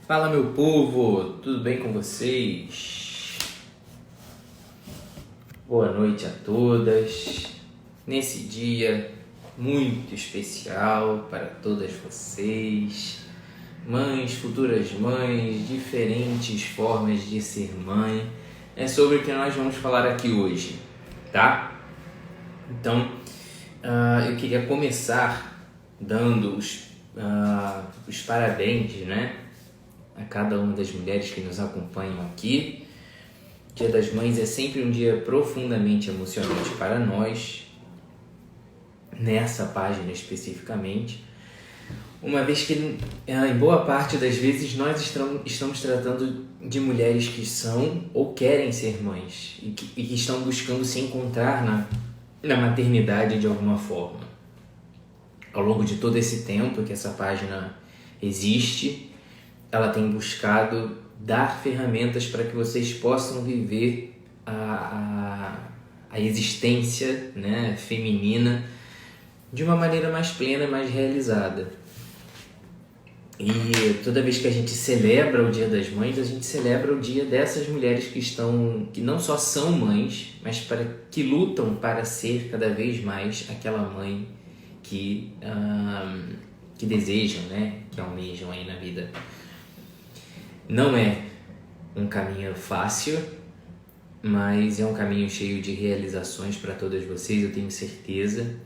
Fala, meu povo, tudo bem com vocês? Boa noite a todas. Nesse dia muito especial para todas vocês, mães, futuras mães, diferentes formas de ser mãe, é sobre o que nós vamos falar aqui hoje, tá? Então, eu queria começar dando os parabéns, né, a cada uma das mulheres que nos acompanham aqui. Dia das Mães é sempre um dia profundamente emocionante para nós, nessa página especificamente, uma vez que, em boa parte das vezes, nós estamos tratando de mulheres que são ou querem ser mães e que estão buscando se encontrar na maternidade de alguma forma. Ao longo de todo esse tempo que essa página existe, ela tem buscado dar ferramentas para que vocês possam viver a existência, né, feminina de uma maneira mais plena, mais realizada. E toda vez que a gente celebra o Dia das Mães, a gente celebra o dia dessas mulheres que não só são mães, mas que lutam para ser cada vez mais aquela mãe que desejam, né, que almejam aí na vida. Não é um caminho fácil, mas é um caminho cheio de realizações para todas vocês, eu tenho certeza.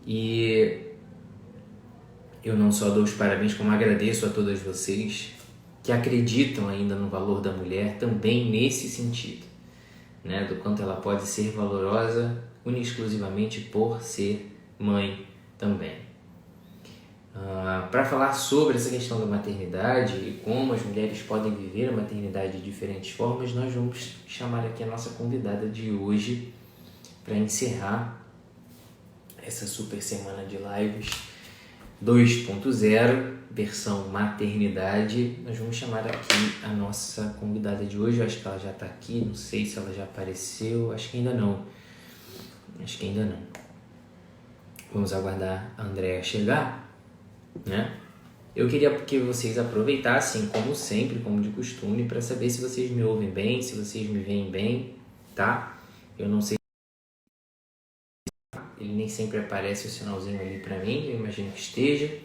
E eu não só dou os parabéns, como agradeço a todas vocês que acreditam ainda no valor da mulher também nesse sentido, né? Do quanto ela pode ser valorosa única e exclusivamente por ser mãe também. Para falar sobre essa questão da maternidade e como as mulheres podem viver a maternidade de diferentes formas, nós vamos chamar aqui a nossa convidada de hoje para encerrar essa super semana de lives 2.0, versão maternidade. Nós vamos chamar aqui a nossa convidada de hoje. Eu acho que ela já está aqui, não sei se ela já apareceu, acho que ainda não. Vamos aguardar a Andrea chegar, né? Eu queria que vocês aproveitassem, como sempre, como de costume, para saber se vocês me ouvem bem, se vocês me veem bem, tá? Eu não sei, ele nem sempre aparece o sinalzinho ali para mim, eu imagino que esteja.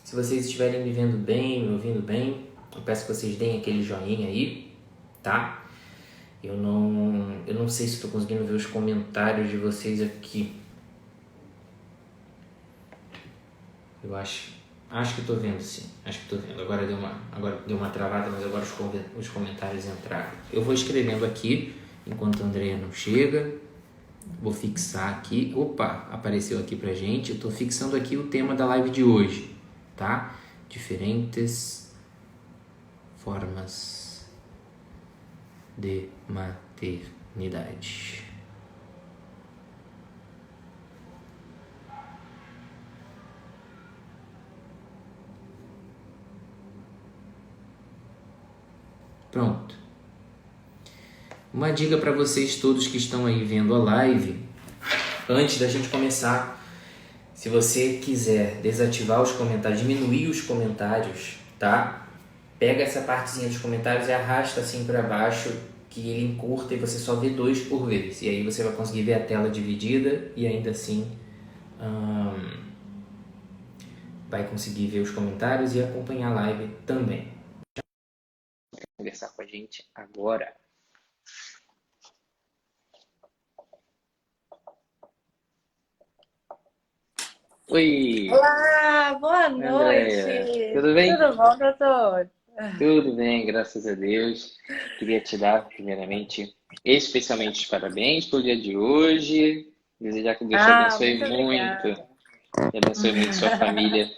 Se vocês estiverem me vendo bem, me ouvindo bem, eu peço que vocês deem aquele joinha aí, tá? Eu não sei se estou conseguindo ver os comentários de vocês aqui. Eu acho que estou vendo, sim. Acho que estou vendo. Agora deu uma travada, mas agora os comentários entraram. Eu vou escrevendo aqui, enquanto a Andrea não chega. Vou fixar aqui. Opa, apareceu aqui pra gente. Eu estou fixando aqui o tema da live de hoje, tá? Diferentes formas de maternidade. Pronto. Uma dica para vocês todos que estão aí vendo a live, antes da gente começar, se você quiser desativar os comentários, diminuir os comentários, tá? Pega essa partezinha dos comentários e arrasta assim para baixo, que ele encurta e você só vê 2 por vez. E aí você vai conseguir ver a tela dividida e ainda assim vai conseguir ver os comentários e acompanhar a live também. Conversar com a gente agora. Oi! Olá, boa Andréia, noite. tudo bem? Tudo bom, doutor? Tudo bem, graças a Deus. Queria te dar, primeiramente, especialmente os parabéns pelo dia de hoje. Desejar que Deus te Muito abençoe muito, obrigada. que abençoe muito sua família,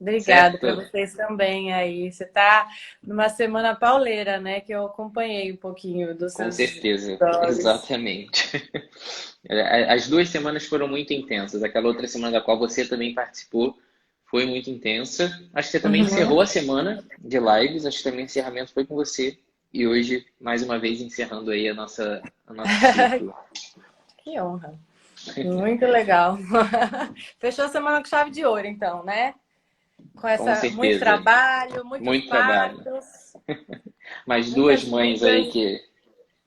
Obrigada para certo? vocês também aí. Você está numa semana pauleira, né? Que eu acompanhei um pouquinho dos Com seus certeza, stories. exatamente. As 2 semanas foram muito intensas. Aquela outra semana da qual você também participou foi muito intensa. Acho que você também encerrou Uhum. a semana de lives. Acho que também o encerramento foi com você. E hoje, mais uma vez, encerrando aí o nosso ciclo. Que honra. Muito legal. Fechou a semana com chave de ouro, então, né? Com Com essa muito certeza. trabalho, muitos Muito trabalho. partos, Mas duas muitas mães aí vidas. que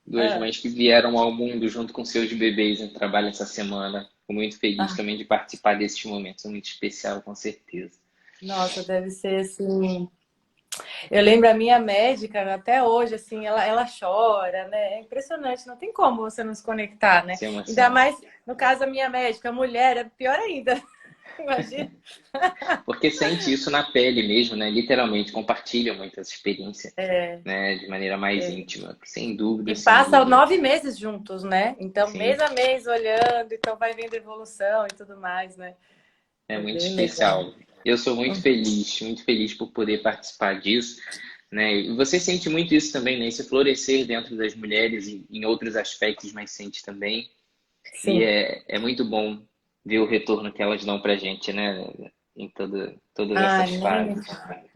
duas Ah, mães que vieram ao mundo junto com seus bebês no trabalho essa semana. Fico muito feliz ah, também de participar desses momentos, é muito especial, com certeza. nossa, deve ser assim. Eu lembro a minha médica, até hoje, assim, ela chora, né? É impressionante, não tem como você não se conectar, né? Se Ainda emociona. mais no caso da minha médica, mulher, é pior ainda. Imagina. Porque sente isso na pele mesmo, né? Literalmente, compartilha muitas experiências, né? De maneira mais íntima. Sem dúvida, E sem passa dúvida. 9 meses juntos, né? Então, mês Sim, a mês olhando, então vai vendo evolução e tudo mais, né? é É muito bem legal. especial. Eu sou muito feliz por poder participar disso, né? E você sente muito isso também, né? Esse florescer dentro das mulheres e em outros aspectos, mas sente também. E Sim. é muito bom ver o retorno que elas dão pra gente, né? Em todas Ah, essas fases.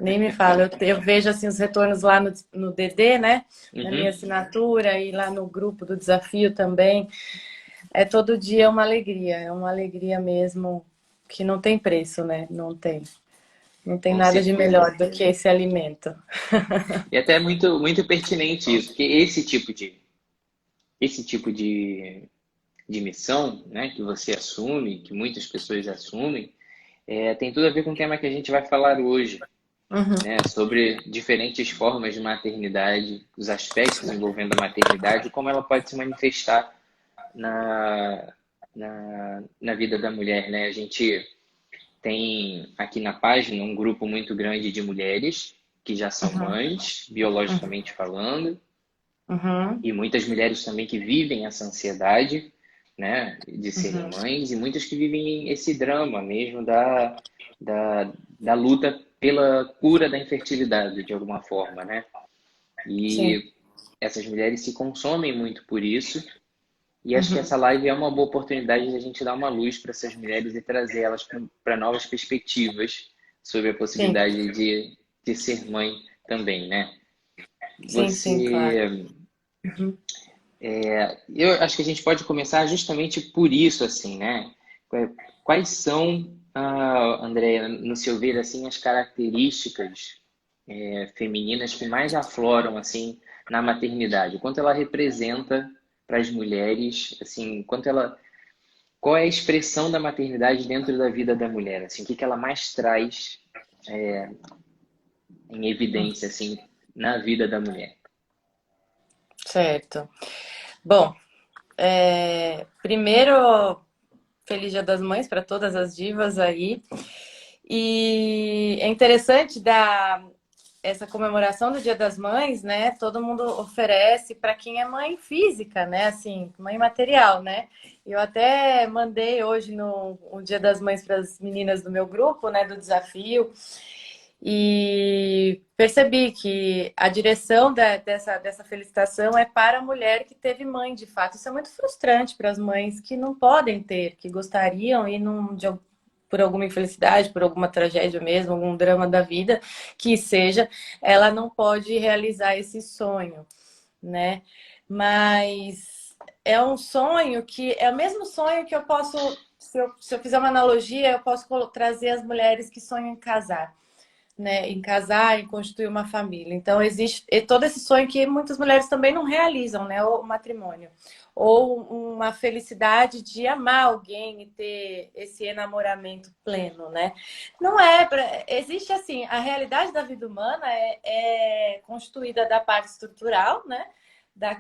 nem me fala. Eu vejo assim os retornos lá no DD, né? Na minha Uhum. assinatura e lá no grupo do desafio também. É todo dia é uma alegria mesmo que não tem preço, né? Não tem. Não tem Com nada de certeza. melhor do que esse alimento. E até é muito pertinente isso, porque esse tipo de missão, né, que você assume, que muitas pessoas assumem, tem tudo a ver com o tema que a gente vai falar hoje, Uhum, né, sobre diferentes formas de maternidade, os aspectos envolvendo a maternidade e como ela pode se manifestar na, na vida da mulher, né? A gente tem aqui na página um grupo muito grande de mulheres que já são uhum, mães, biologicamente falando, uhum, e muitas mulheres também que vivem essa ansiedade, né, de serem uhum. mães, e muitas que vivem esse drama mesmo da luta pela cura da infertilidade, de alguma forma, né? Sim. E essas mulheres se consomem muito por isso, e acho que Uhum, essa live é uma boa oportunidade de a gente dar uma luz para essas mulheres e trazer elas para novas perspectivas sobre a sim. possibilidade de ser mãe também, né? Sim, sim, claro. Você Eu acho que a gente pode começar justamente por isso, assim, né? Quais são, Andréia, no seu ver, assim, as características femininas que mais afloram, assim, na maternidade? O quanto ela representa para as mulheres, assim, qual é a expressão da maternidade dentro da vida da mulher, assim, o que que ela mais traz em evidência, assim, na vida da mulher? Certo. Bom, primeiro, feliz Dia das Mães para todas as divas aí. E é interessante dar essa comemoração do Dia das Mães, né? Todo mundo oferece para quem é mãe física, né? Assim, mãe material, né? Eu até mandei hoje no o Dia das Mães para as meninas do meu grupo, né? Do desafio. E percebi que a direção dessa felicitação é para a mulher que teve mãe, de fato. Isso é muito frustrante para as mães que não podem ter, que gostariam e não, por alguma infelicidade, por alguma tragédia mesmo, algum drama da vida, que seja, ela não pode realizar esse sonho, né? Mas é um sonho que é o mesmo sonho que eu posso, se eu fizer uma analogia, eu posso trazer as mulheres que sonham em casar, né, em casar, em constituir uma família. Então existe todo esse sonho que muitas mulheres também não realizam, né, o matrimônio, ou uma felicidade de amar alguém e ter esse enamoramento pleno, né? Não é, existe assim, a realidade da vida humana é constituída da parte estrutural, né? Da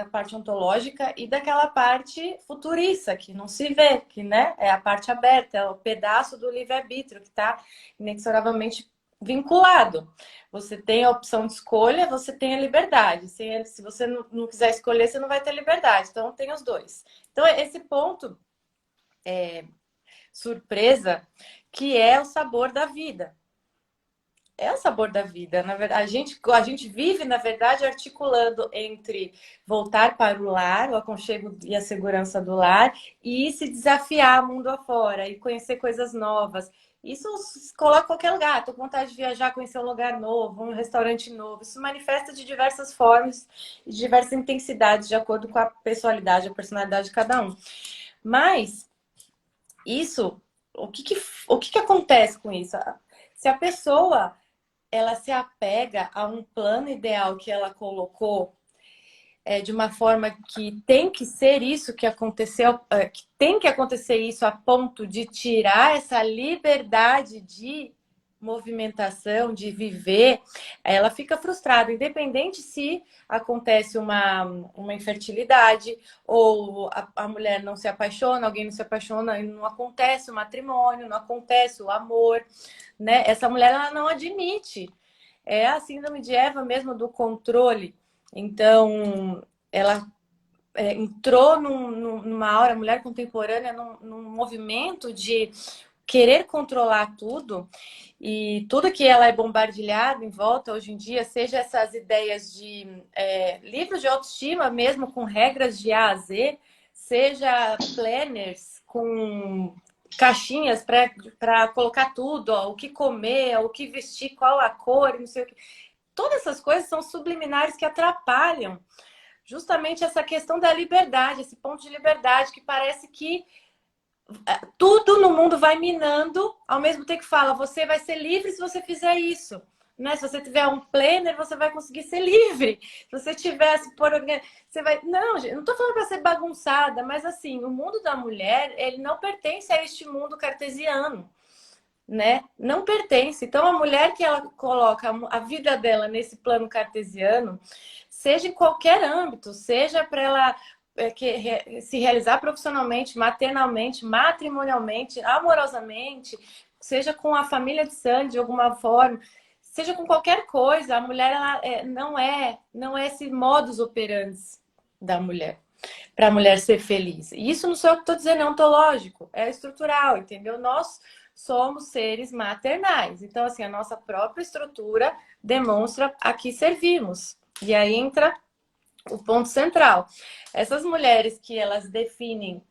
parte ontológica e daquela parte futuriça, que não se vê, que, né, é a parte aberta, é o pedaço do livre-arbítrio que está inexoravelmente vinculado. Você tem a opção de escolha, você tem a liberdade. Se você não quiser escolher, você não vai ter liberdade. Então, tem os dois. Então, esse ponto, surpresa, que é o sabor da vida. É o sabor da vida. Na verdade, a gente vive, na verdade, articulando entre voltar para o lar, o aconchego e a segurança do lar, e se desafiar mundo afora e conhecer coisas novas. Isso se coloca em qualquer lugar. Estou com vontade de viajar, conhecer um lugar novo, um restaurante novo. Isso manifesta de diversas formas e de diversas intensidades, de acordo com a pessoalidade, a personalidade de cada um. Mas isso, o que acontece com isso? Se a pessoa ela se apega a um plano ideal que ela colocou, de uma forma que tem que ser isso que aconteceu, que tem que acontecer isso a ponto de tirar essa liberdade de movimentação, de viver, ela fica frustrada, independente se acontece uma infertilidade ou a mulher não se apaixona, alguém não se apaixona, e não acontece o matrimônio, não acontece o amor, né? Essa mulher ela não admite. É a síndrome de Eva mesmo do controle. Então, ela entrou numa hora, mulher contemporânea, num movimento de querer controlar tudo, e tudo que ela é bombardeada em volta hoje em dia, seja essas ideias de livros de autoestima mesmo, com regras de A a Z, seja planners com caixinhas para colocar tudo, ó, o que comer, o que vestir, qual a cor, não sei o que. Todas essas coisas são subliminares que atrapalham justamente essa questão da liberdade, esse ponto de liberdade que parece que tudo no mundo vai minando, ao mesmo tempo que fala, você vai ser livre se você fizer isso. Né? Se você tiver um planner, você vai conseguir ser livre. Se você tivesse por você vai. Não, gente, não estou falando para ser bagunçada, mas assim, o mundo da mulher, ele não pertence a este mundo cartesiano. Né? Não pertence. Então, a mulher que ela coloca a vida dela nesse plano cartesiano, seja em qualquer âmbito, seja para ela se realizar profissionalmente, maternalmente, matrimonialmente, amorosamente, seja com a família de sangue de alguma forma, seja com qualquer coisa, a mulher ela, não é esse modus operandi da mulher, para a mulher ser feliz. E isso não sou eu que estou dizendo, é ontológico, é estrutural, entendeu? Nós somos seres maternais. Então, assim, a nossa própria estrutura demonstra a que servimos. E aí entra o ponto central. Essas mulheres que elas definem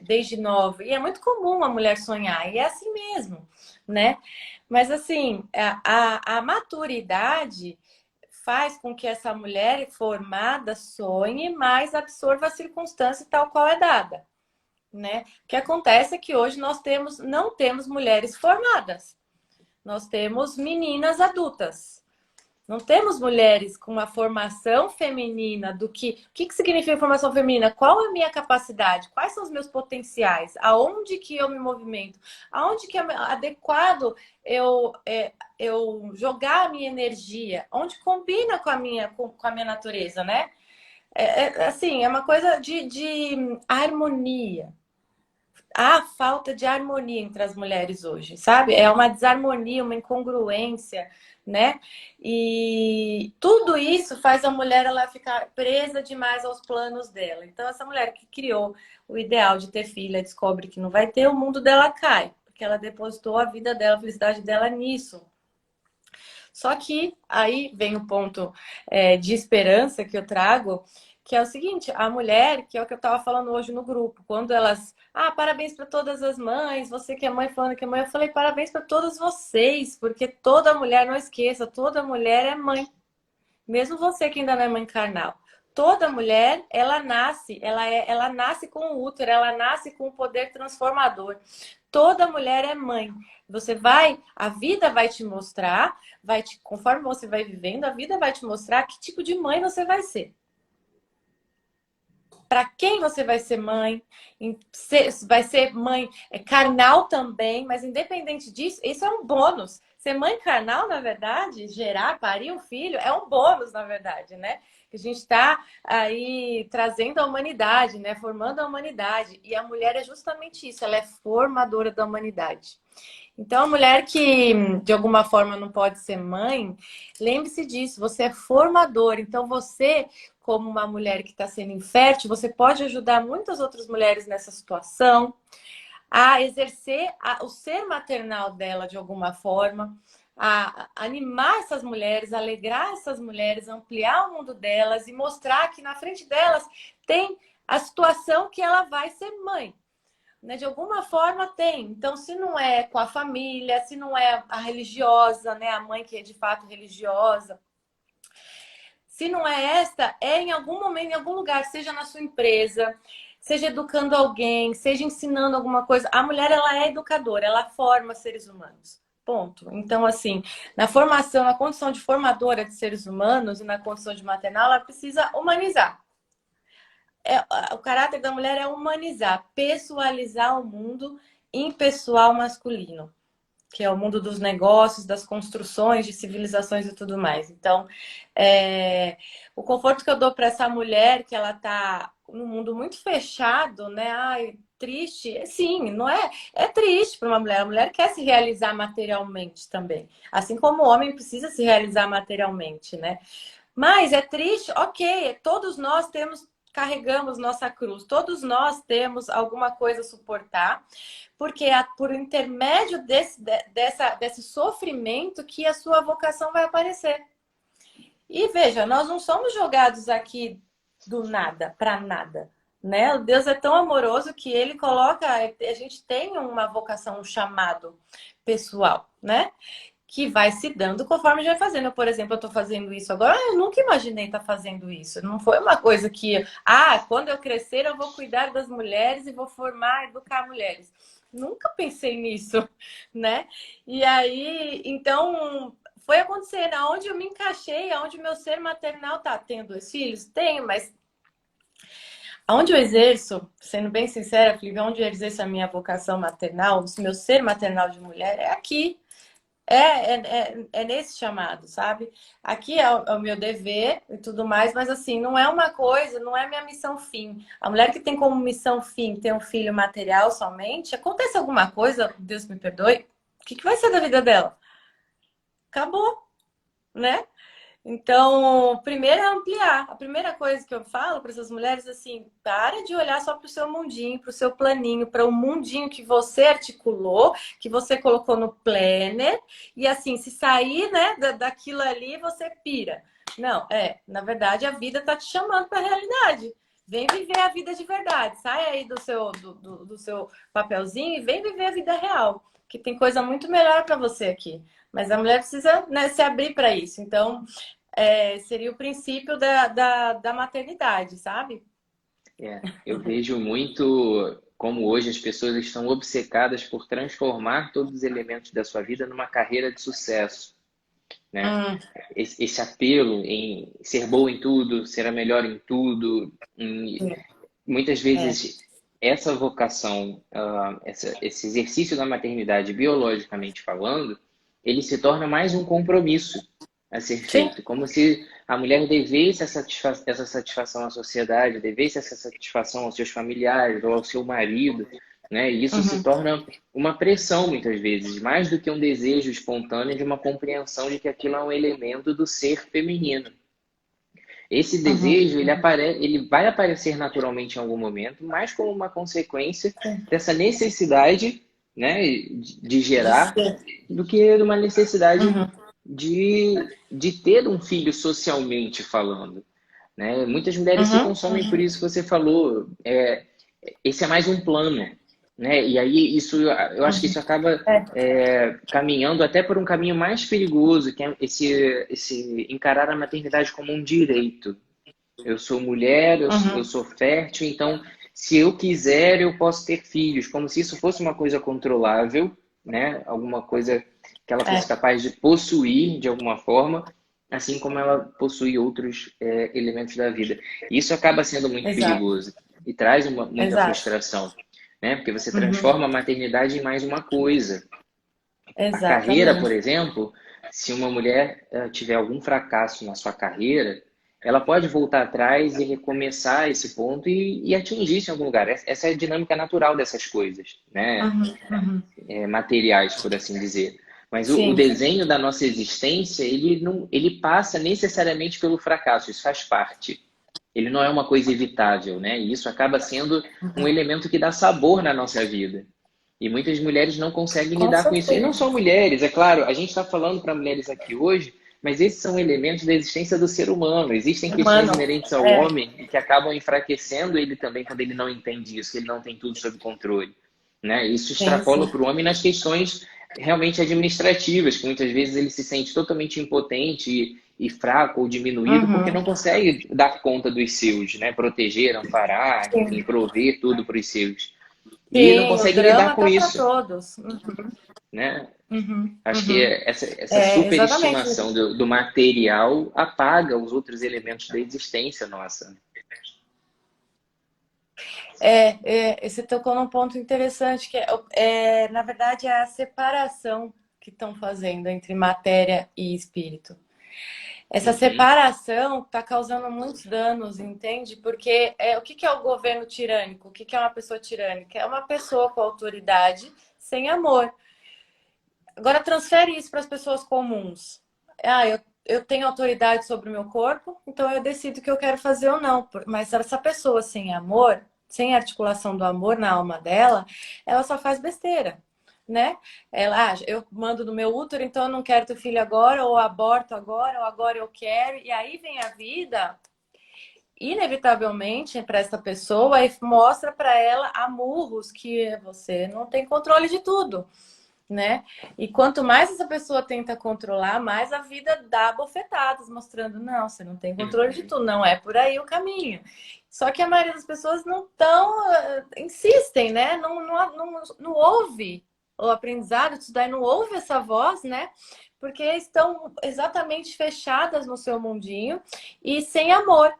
desde nova, e é muito comum a mulher sonhar, e é assim mesmo, né? Mas, assim, a maturidade faz com que essa mulher formada sonhe, mas absorva a circunstância tal qual é dada. Né? O que acontece é que hoje nós não temos mulheres formadas. Nós temos meninas adultas. Não temos mulheres com uma formação feminina do que... O que significa formação feminina? Qual é a minha capacidade? Quais são os meus potenciais? Aonde que eu me movimento? Aonde que é adequado eu jogar a minha energia? Onde combina com a minha natureza, né? Assim, é uma coisa de harmonia. Há falta de harmonia entre as mulheres hoje, sabe? É uma desarmonia, uma incongruência, né? E tudo isso faz a mulher ela ficar presa demais aos planos dela. Então, essa mulher que criou o ideal de ter filha, descobre que não vai ter, o mundo dela cai, porque ela depositou a vida dela, a felicidade dela nisso. Só que aí vem o ponto de esperança que eu trago, que é o seguinte, a mulher, que é o que eu estava falando hoje no grupo, quando elas... parabéns para todas as mães, você que é mãe falando que é mãe, eu falei parabéns para todas vocês, porque toda mulher, não esqueça, toda mulher é mãe. Mesmo você que ainda não é mãe carnal. Toda mulher, ela nasce com o útero, ela nasce com o poder transformador. Toda mulher é mãe. A vida vai te mostrar, conforme você vai vivendo, a vida vai te mostrar que tipo de mãe você vai ser. Para quem você vai ser mãe, vai ser mãe carnal também, mas independente disso, isso é um bônus. Ser mãe carnal, na verdade, parir um filho, é um bônus, na verdade, né? Que a gente está aí trazendo a humanidade, né? Formando a humanidade. E a mulher é justamente isso, ela é formadora da humanidade. Então, a mulher que, de alguma forma, não pode ser mãe, lembre-se disso, você é formador. Então, você, como uma mulher que está sendo infértil, você pode ajudar muitas outras mulheres nessa situação a exercer o ser maternal dela de alguma forma, a animar essas mulheres, alegrar essas mulheres, ampliar o mundo delas e mostrar que na frente delas tem a situação que ela vai ser mãe. Né? De alguma forma tem. Então, se não é com a família, se não é a religiosa, né? A mãe que é de fato religiosa, se não é esta, é em algum momento, em algum lugar, seja na sua empresa, seja educando alguém, seja ensinando alguma coisa. A mulher, ela é educadora, ela forma seres humanos. Ponto. Então, assim, na formação, na condição de formadora de seres humanos e na condição de maternal, ela precisa humanizar. O caráter da mulher é humanizar, pessoalizar o mundo impessoal masculino, que é o mundo dos negócios, das construções, de civilizações e tudo mais. Então, o conforto que eu dou para essa mulher, que ela está num mundo muito fechado, né? Ai, triste. Sim, não é? É triste para uma mulher. A mulher quer se realizar materialmente também. Assim como o homem precisa se realizar materialmente, né? Mas é triste, ok. Todos nós carregamos nossa cruz. Todos nós temos alguma coisa a suportar, porque é por intermédio desse sofrimento que a sua vocação vai aparecer. E veja, nós não somos jogados aqui do nada para nada, né? O Deus é tão amoroso que ele coloca, a gente tem uma vocação, um chamado pessoal, né? Que vai se dando conforme já vai fazendo. Por exemplo, eu estou fazendo isso agora, eu nunca imaginei estar fazendo isso. Não foi uma coisa que, quando eu crescer eu vou cuidar das mulheres e vou formar, educar mulheres. Nunca pensei nisso, né? E aí, então, foi acontecendo, aonde eu me encaixei, aonde o meu ser maternal tá. Tenho 2 filhos? Tenho, mas aonde eu exerço, sendo bem sincera, Felipe, onde eu exerço a minha vocação maternal, o meu ser maternal de mulher, é aqui. É nesse chamado, sabe? Aqui é o meu dever e tudo mais, mas assim, não é uma coisa, não é minha missão fim. A mulher que tem como missão fim ter um filho material somente, acontece alguma coisa, Deus me perdoe, o que vai ser da vida dela? Acabou, né? Então, primeiro é ampliar. A primeira coisa que eu falo para essas mulheres é assim, para de olhar só para o seu mundinho, para o seu planinho, para o mundinho que você articulou, que você colocou no planner, e assim, se sair, né, daquilo ali, você pira. Não, na verdade, a vida está te chamando para a realidade. Vem viver a vida de verdade. Sai aí do seu papelzinho e vem viver a vida real, que tem coisa muito melhor para você aqui. Mas a mulher precisa, né, se abrir para isso. Então, seria o princípio da maternidade, sabe? Eu vejo muito como hoje as pessoas estão obcecadas por transformar todos os elementos da sua vida numa carreira de sucesso, né? Esse apelo em ser boa em tudo, ser a melhor em tudo. Muitas vezes essa vocação, esse exercício da maternidade, biologicamente falando, ele se torna mais um compromisso a ser feito, como se a mulher devesse essa satisfação à sociedade, devesse essa satisfação aos seus familiares ou ao seu marido, né? E isso se torna uma pressão muitas vezes, mais do que um desejo espontâneo de uma compreensão de que aquilo é um elemento do ser feminino. Esse desejo, ele vai aparecer naturalmente em algum momento, mas como uma consequência dessa necessidade, né, de gerar, do que uma necessidade de ter um filho socialmente falando, né? Muitas mulheres se consomem por isso que você falou. Esse é mais um plano, né? E aí eu acho que isso acaba caminhando até por um caminho mais perigoso, que é esse encarar a maternidade como um direito. Eu sou mulher, eu sou fértil, então se eu quiser eu posso ter filhos, como se isso fosse uma coisa controlável, né? Alguma coisa que ela fosse capaz de possuir de alguma forma, assim como ela possui outros elementos da vida. Isso acaba sendo muito perigoso e traz muita frustração, né? Porque você transforma a maternidade em mais uma coisa. A carreira, por exemplo, se uma mulher tiver algum fracasso na sua carreira, ela pode voltar atrás e recomeçar esse ponto e atingir isso em algum lugar. Essa é a dinâmica natural dessas coisas, né? Materiais, por assim dizer. Mas o desenho da nossa existência, ele passa necessariamente pelo fracasso, isso faz parte. Ele não é uma coisa evitável, né? E isso acaba sendo um elemento que dá sabor na nossa vida. E muitas mulheres não conseguem lidar com isso. E não só mulheres, é claro, a gente está falando para mulheres aqui hoje, mas esses são elementos da existência do ser humano. Existem questões inerentes ao homem que acabam enfraquecendo ele também quando ele não entende isso, que ele não tem tudo sob controle, né? Isso extrapola para o homem nas questões realmente administrativas, que muitas vezes ele se sente totalmente impotente e fraco ou diminuído porque não consegue dar conta dos seus, né? Proteger, amparar, enfim, prover tudo para os seus. E ele não consegue lidar com isso. Todos. Né? Acho que essa Exatamente. superestimação do material apaga os outros elementos da existência nossa. Você tocou num ponto interessante, que na verdade, é a separação que estão fazendo entre matéria e espírito. Essa Uhum, separação está causando muitos danos, entende? Porque o que é o governo tirânico? O que é uma pessoa tirânica? É uma pessoa com autoridade sem amor. Agora transfere isso para as pessoas comuns. Eu tenho autoridade sobre o meu corpo, então eu decido o que eu quero fazer ou não. Mas essa pessoa sem amor, sem articulação do amor na alma dela, ela só faz besteira, né? Eu mando no meu útero, então eu não quero ter filho agora, ou aborto agora, ou agora eu quero. E aí vem a vida, inevitavelmente, para essa pessoa e mostra para ela a murros que você não tem controle de tudo, né? E quanto mais essa pessoa tenta controlar, mais a vida dá bofetadas, mostrando, não, você não tem controle de uhum, tudo, não é por aí o caminho. Só que a maioria das pessoas não tão, insistem, né? Não ouve o aprendizado, isso daí não ouve essa voz, né? Porque estão exatamente fechadas no seu mundinho e sem amor.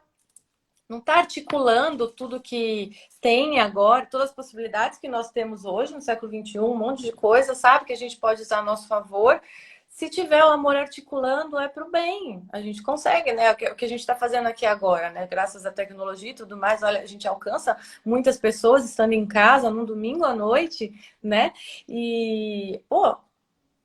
Não está articulando tudo que tem agora, todas as possibilidades que nós temos hoje no século XXI, um monte de coisa, sabe, que a gente pode usar a nosso favor. Se tiver o amor articulando, é para o bem. A gente consegue, né? O que a gente está fazendo aqui agora, né? Graças à tecnologia e tudo mais, olha, a gente alcança muitas pessoas estando em casa num domingo à noite, né? E, pô,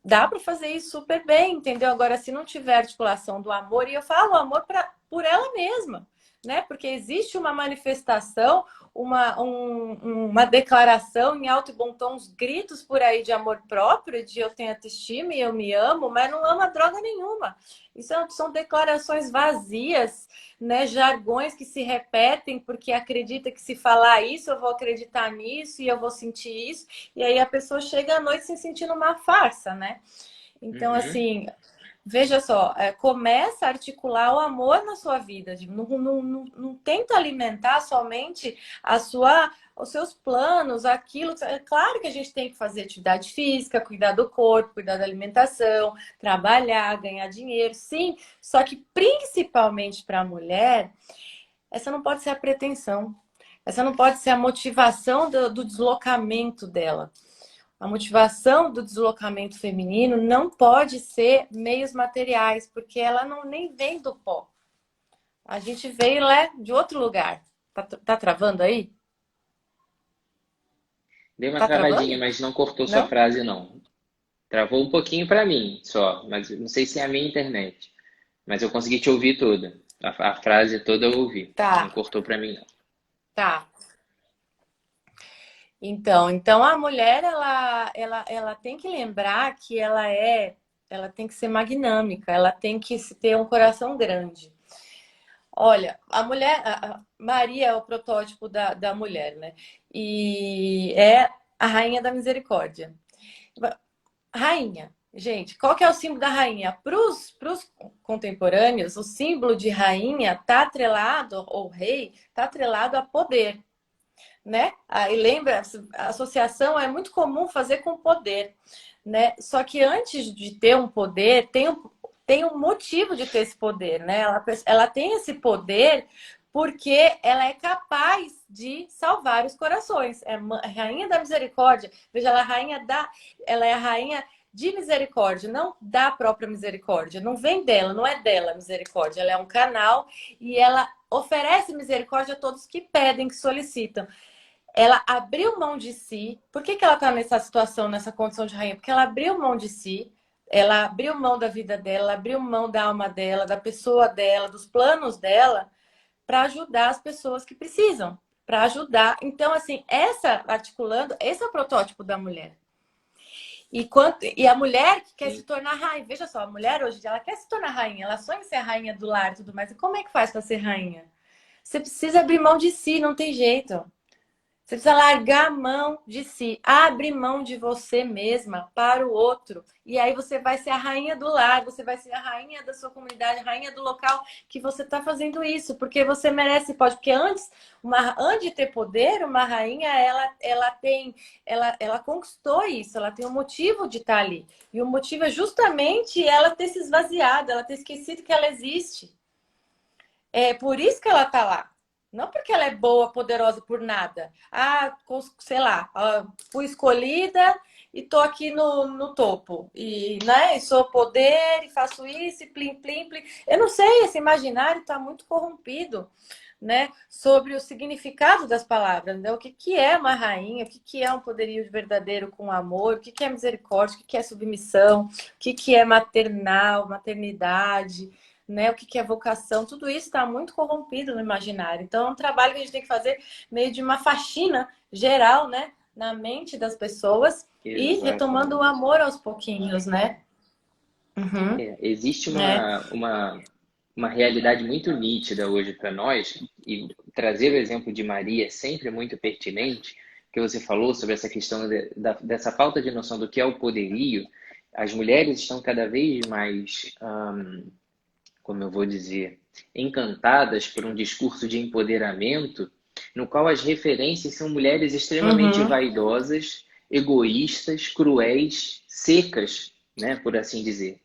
dá para fazer isso super bem, entendeu? Agora, se não tiver articulação do amor, e eu falo amor por ela mesma, né? Porque existe uma manifestação, uma declaração em alto e bom tom, uns gritos por aí de amor próprio, de eu tenho autoestima e eu me amo, mas não ama droga nenhuma. Isso são declarações vazias, né? Jargões que se repetem porque acredita que se falar isso, eu vou acreditar nisso e eu vou sentir isso. E aí a pessoa chega à noite se sentindo uma farsa, né? Então, uhum. assim, veja só, começa a articular o amor na sua vida. Não tenta alimentar somente os seus planos, aquilo. É claro que a gente tem que fazer atividade física, cuidar do corpo, cuidar da alimentação, trabalhar, ganhar dinheiro, sim. Só que principalmente para a mulher, essa não pode ser a pretensão. Essa não pode ser a motivação do deslocamento dela. A motivação do deslocamento feminino não pode ser meios materiais, porque ela não nem vem do pó. A gente veio lá de outro lugar. Tá travando aí? Deu uma Tá travadinha, travando? mas não cortou sua Não? frase, não. Travou um pouquinho para mim só, mas não sei se é a minha internet. Mas eu consegui te ouvir toda. A frase toda eu ouvi. Não Tá, cortou para mim, não. tá. Então a mulher ela tem que lembrar que ela tem que ser magnâmica, ela tem que ter um coração grande. Olha, a mulher, a Maria é o protótipo da mulher, né? E é a rainha da misericórdia. Rainha, gente, qual que é o símbolo da rainha? Para os contemporâneos, o símbolo de rainha está atrelado, ou rei, está atrelado a poder, né? Aí lembra, a associação é muito comum fazer com poder, né? Só que antes de ter um poder, tem um motivo de ter esse poder, né? Ela tem esse poder porque ela é capaz de salvar os corações. É a rainha da misericórdia. Veja, ela é a rainha de misericórdia, não da própria misericórdia. Não vem dela, não é dela a misericórdia. Ela é um canal e ela oferece misericórdia a todos que pedem, que solicitam. Ela abriu mão de si. Por que ela está nessa situação, nessa condição de rainha? Porque ela abriu mão de si, ela abriu mão da vida dela, ela abriu mão da alma dela, da pessoa dela, dos planos dela, para ajudar as pessoas que precisam, para ajudar. Então, assim, articulando, esse é o protótipo da mulher. E a mulher que quer se Sim. tornar rainha, veja só, a mulher hoje ela quer se tornar rainha, ela sonha em ser a rainha do lar e tudo mais. E como é que faz para ser rainha? Você precisa abrir mão de si, não tem jeito. Você precisa largar a mão de si, abre mão de você mesma para o outro. E aí você vai ser a rainha do lar, você vai ser a rainha da sua comunidade, a rainha do local que você está fazendo isso, porque você merece, pode. Porque antes de ter poder, uma rainha, ela conquistou isso, ela tem um motivo de estar ali. E o motivo é justamente ela ter se esvaziado, ela ter esquecido que ela existe. É por isso que ela está lá. Não porque ela é boa, poderosa por nada. Sei lá, fui escolhida e tô aqui no topo. E, né, e sou poder e faço isso e plim, plim, plim. Eu não sei, esse imaginário está muito corrompido, né? Sobre o significado das palavras, né? O que é uma rainha, o que é um poderio verdadeiro com amor, o que é misericórdia, o que é submissão, o que é maternidade, né? O que é vocação, tudo isso está muito corrompido no imaginário. Então, é um trabalho que a gente tem que fazer meio de uma faxina geral, né? Na mente das pessoas. E retomando o amor aos pouquinhos, né? Uhum. Existe uma realidade muito nítida hoje para nós, e trazer o exemplo de Maria é sempre muito pertinente, que você falou sobre essa questão dessa falta de noção do que é o poderio. As mulheres estão cada vez mais... como eu vou dizer, encantadas por um discurso de empoderamento, no qual as referências são mulheres extremamente vaidosas, egoístas, cruéis, secas, né, por assim dizer.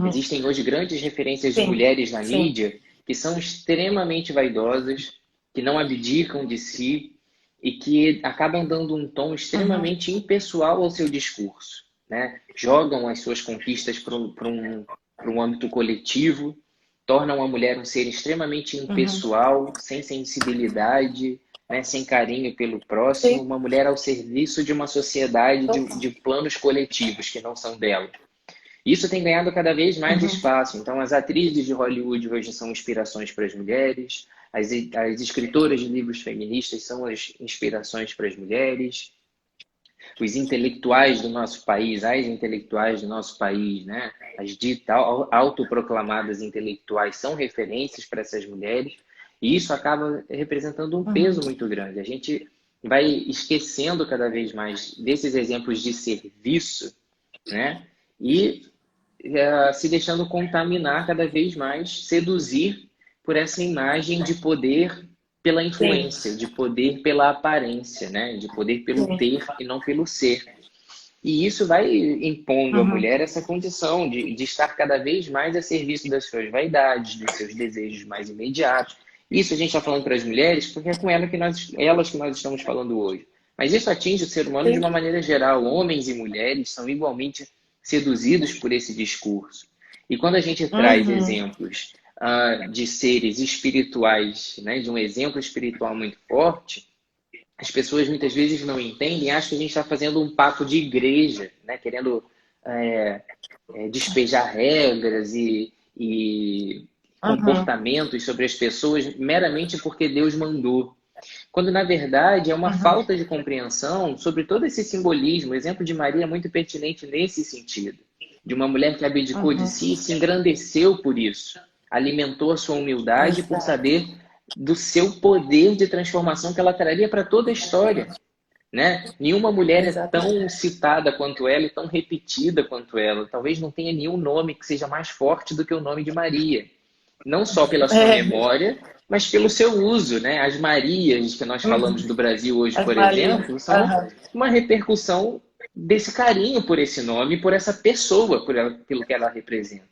Existem hoje grandes referências de mulheres na mídia que são extremamente vaidosas, que não abdicam de si e que acabam dando um tom extremamente impessoal ao seu discurso, né? Jogam as suas conquistas para um âmbito coletivo, tornam a mulher um ser extremamente impessoal, sem sensibilidade, né, sem carinho pelo próximo, uma mulher ao serviço de uma sociedade de planos coletivos que não são dela. Isso tem ganhado cada vez mais espaço. Então, as atrizes de Hollywood hoje são inspirações para as mulheres, as escritoras de livros feministas são as inspirações para as mulheres, os intelectuais do nosso país, as intelectuais do nosso país, né? As ditas autoproclamadas intelectuais são referências para essas mulheres, e isso acaba representando um peso muito grande. A gente vai esquecendo cada vez mais desses exemplos de serviço, né? E se deixando contaminar cada vez mais, seduzir por essa imagem de poder pela influência, de poder pela aparência, né? De poder pelo ter e não pelo ser. E isso vai impondo à mulher essa condição de estar cada vez mais a serviço das suas vaidades, dos seus desejos mais imediatos. Isso a gente está falando para as mulheres porque é com elas que nós estamos falando hoje. Mas isso atinge o ser humano de uma maneira geral. Homens e mulheres são igualmente seduzidos por esse discurso. E quando a gente traz exemplos de seres espirituais, né, de um exemplo espiritual muito forte, as pessoas muitas vezes não entendem, acham que a gente está fazendo um papo de igreja, né, querendo despejar regras e comportamentos sobre as pessoas meramente porque Deus mandou. Quando, na verdade, é uma falta de compreensão sobre todo esse simbolismo. O exemplo de Maria é muito pertinente nesse sentido. De uma mulher que abdicou de si e se engrandeceu por isso. Alimentou a sua humildade por saber do seu poder de transformação que ela traria para toda a história. Né? Nenhuma mulher é tão citada quanto ela e tão repetida quanto ela. Talvez não tenha nenhum nome que seja mais forte do que o nome de Maria. Não só pela sua memória, mas pelo seu uso, né? As Marias que nós falamos do Brasil hoje, por exemplo, são uma repercussão desse carinho por esse nome, por essa pessoa, pelo que ela representa.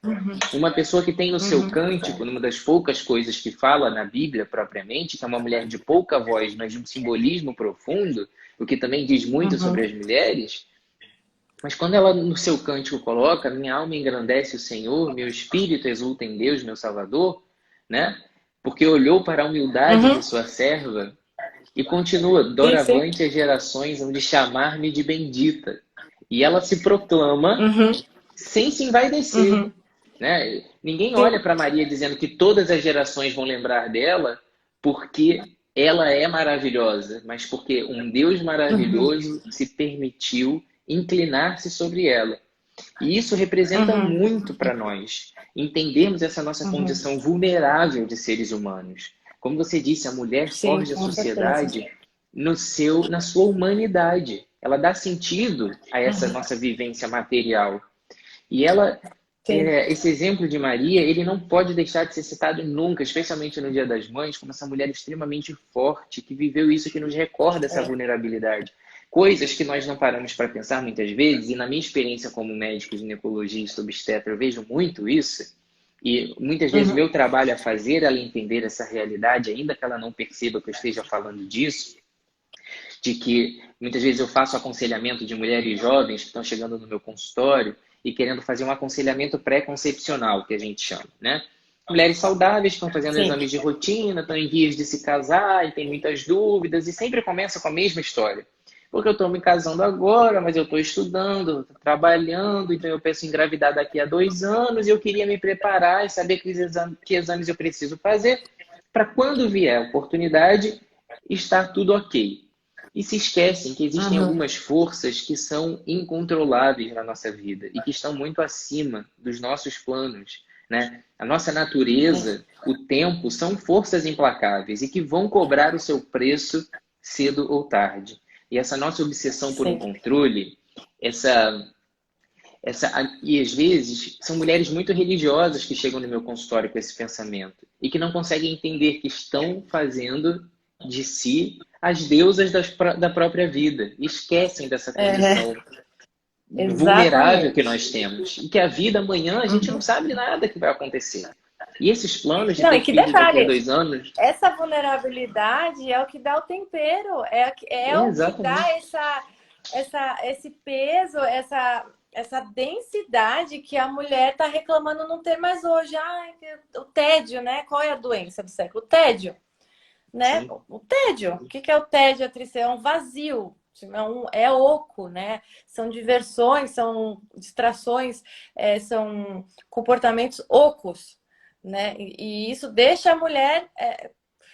Uma pessoa que tem no seu cântico, numa das poucas coisas que fala na Bíblia propriamente, que é uma mulher de pouca voz, mas de um simbolismo profundo, o que também diz muito sobre as mulheres. Mas quando ela no seu cântico coloca: minha alma engrandece o Senhor, meu espírito exulta em Deus, meu Salvador, né? Porque olhou para a humildade de sua serva e continua: doravante as gerações hão de chamar-me de bendita. E ela se proclama sem se envaidecer. Né? Ninguém olha para Maria dizendo que todas as gerações vão lembrar dela porque ela é maravilhosa, mas porque um Deus maravilhoso se permitiu inclinar-se sobre ela. E isso representa muito para nós, entendermos essa nossa condição vulnerável de seres humanos. Como você disse, a mulher forja a sociedade na sua humanidade. Ela dá sentido a essa Uhum. nossa vivência material. E ela, Sim. esse exemplo de Maria, ele não pode deixar de ser citado nunca, especialmente no Dia das Mães, como essa mulher extremamente forte, que viveu isso, que nos recorda essa É. vulnerabilidade. Coisas que nós não paramos para pensar muitas vezes, e na minha experiência como médico, ginecologista, obstetra, eu vejo muito isso, e muitas vezes o Uhum. meu trabalho é fazer ela entender essa realidade, ainda que ela não perceba que eu esteja falando disso, de que muitas vezes eu faço aconselhamento de mulheres jovens que estão chegando no meu consultório e querendo fazer um aconselhamento pré-concepcional, que a gente chama, né? Mulheres saudáveis que estão fazendo Sim. exames de rotina, estão em vias de se casar e têm muitas dúvidas e sempre começa com a mesma história. Porque eu estou me casando agora, mas eu estou estudando, estou trabalhando, então eu penso em engravidar daqui a 2 anos e eu queria me preparar e saber que exames eu preciso fazer para quando vier a oportunidade estar tudo ok. E se esquecem que existem Uhum. algumas forças que são incontroláveis na nossa vida e que estão muito acima dos nossos planos, né? A nossa É. natureza, o tempo, são forças implacáveis e que vão cobrar o seu preço cedo ou tarde. E essa nossa obsessão por um Sim. controle, essa, e às vezes são mulheres muito religiosas que chegam no meu consultório com esse pensamento e que não conseguem entender que estão fazendo de si as deusas da própria vida e esquecem dessa É. condição vulnerável que Exatamente. nós temos e que a vida amanhã a gente não Uhum. sabe nada que vai acontecer. E esses planos de Não, ter e que filhos daqui a detalhe, 2 anos, essa vulnerabilidade é o que dá o tempero, é o que dá exatamente. esse peso, essa densidade que a mulher está reclamando não ter mais hoje. Ai, o tédio, né? Qual é a doença do século? O tédio, né? Sim, O tédio. O que é o tédio, Atrice? É um vazio. É oco, né? São diversões, são distrações, são comportamentos ocos, né? E isso deixa a mulher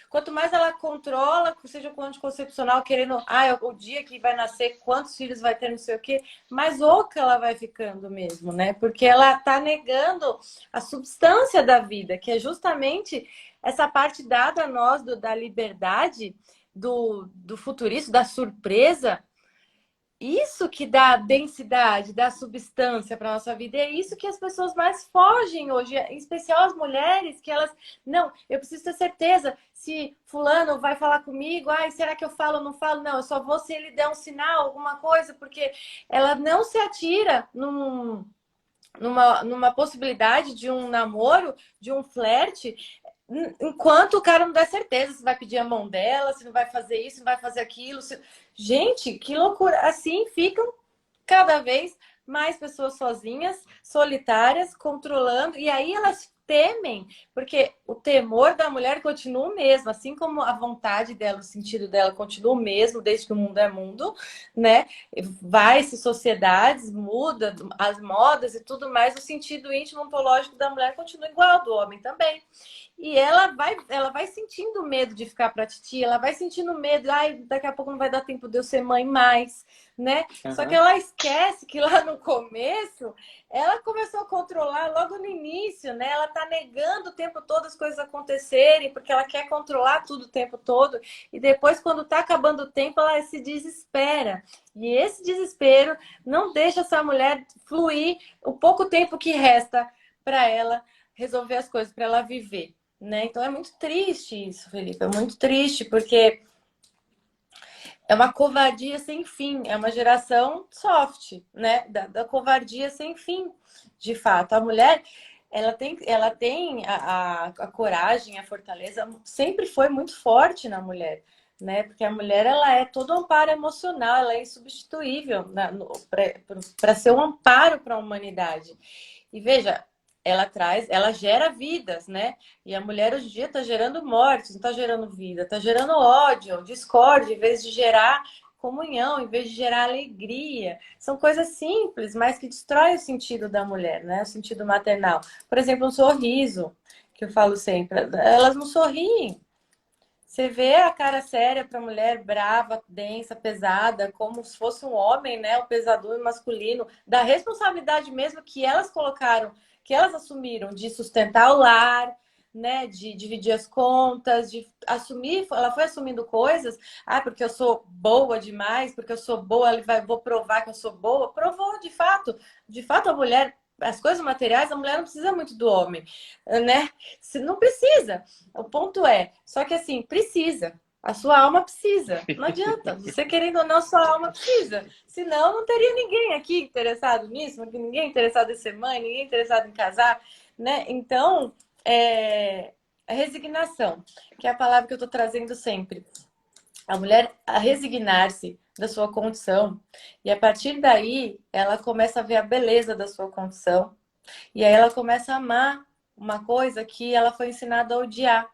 quanto mais ela controla, seja o anticoncepcional, querendo, o dia que vai nascer, quantos filhos vai ter, não sei o quê, mais oca ela vai ficando mesmo, né? Porque ela tá negando a substância da vida, que é justamente essa parte dada a nós da liberdade, do futurismo, da surpresa, isso que dá densidade, dá substância para nossa vida. E é isso que as pessoas mais fogem hoje, em especial as mulheres, que elas, não, eu preciso ter certeza se fulano vai falar comigo, ai, será que eu falo ou não falo? Não, eu só vou se ele der um sinal, alguma coisa, porque ela não se atira numa possibilidade de um namoro, de um flerte, enquanto o cara não dá certeza se vai pedir a mão dela, se não vai fazer isso, se não vai fazer aquilo. Gente, que loucura! Assim ficam cada vez mais pessoas sozinhas, solitárias, controlando, e aí elas temem, porque o temor da mulher continua o mesmo, assim como a vontade dela, o sentido dela continua o mesmo, desde que o mundo é mundo, né? Vai-se sociedades, muda as modas e tudo mais, o sentido íntimo ontológico da mulher continua igual, do homem também. E ela vai sentindo medo de ficar pra titia, ela vai sentindo medo, ai, daqui a pouco não vai dar tempo de eu ser mãe mais, né? Só que uhum. ela esquece que lá no começo, ela começou a controlar logo no início, né? Ela tá negando o tempo todo as coisas acontecerem, porque ela quer controlar tudo o tempo todo, e depois, quando tá acabando o tempo, ela se desespera. E esse desespero não deixa essa mulher fluir o pouco tempo que resta para ela resolver as coisas, para ela viver. Né? Então é muito triste isso, Felipe. É muito triste, porque é uma covardia sem fim. É uma geração soft, né? Da covardia sem fim, de fato. A mulher, ela tem a coragem, a fortaleza, sempre foi muito forte na mulher. Né? Porque a mulher ela é todo um amparo emocional, ela é insubstituível para ser um amparo para a humanidade. E veja, ela gera vidas, né? E a mulher hoje em dia está gerando mortes, não está gerando vida, está gerando ódio, discórdia, em vez de gerar comunhão, em vez de gerar alegria. São coisas simples, mas que destroem o sentido da mulher, né? O sentido maternal. Por exemplo, um sorriso, que eu falo sempre, elas não sorriem. Você vê a cara séria para a mulher brava, densa, pesada, como se fosse um homem, né? O pesador masculino, da responsabilidade mesmo que elas colocaram, que elas assumiram de sustentar o lar, né, de dividir as contas, de assumir, ela foi assumindo coisas, porque eu sou boa demais, porque eu sou boa, vou provar que eu sou boa, provou de fato a mulher, as coisas materiais, a mulher não precisa muito do homem, né, se não precisa, o ponto só que assim, precisa, a sua alma precisa, não adianta, você querendo ou não, sua alma precisa, senão não teria ninguém aqui interessado nisso, ninguém interessado em ser mãe, ninguém interessado em casar, né, então a resignação, que é a palavra que eu estou trazendo sempre. A mulher a resignar-se da sua condição e a partir daí ela começa a ver a beleza da sua condição e aí ela começa a amar uma coisa que ela foi ensinada a odiar,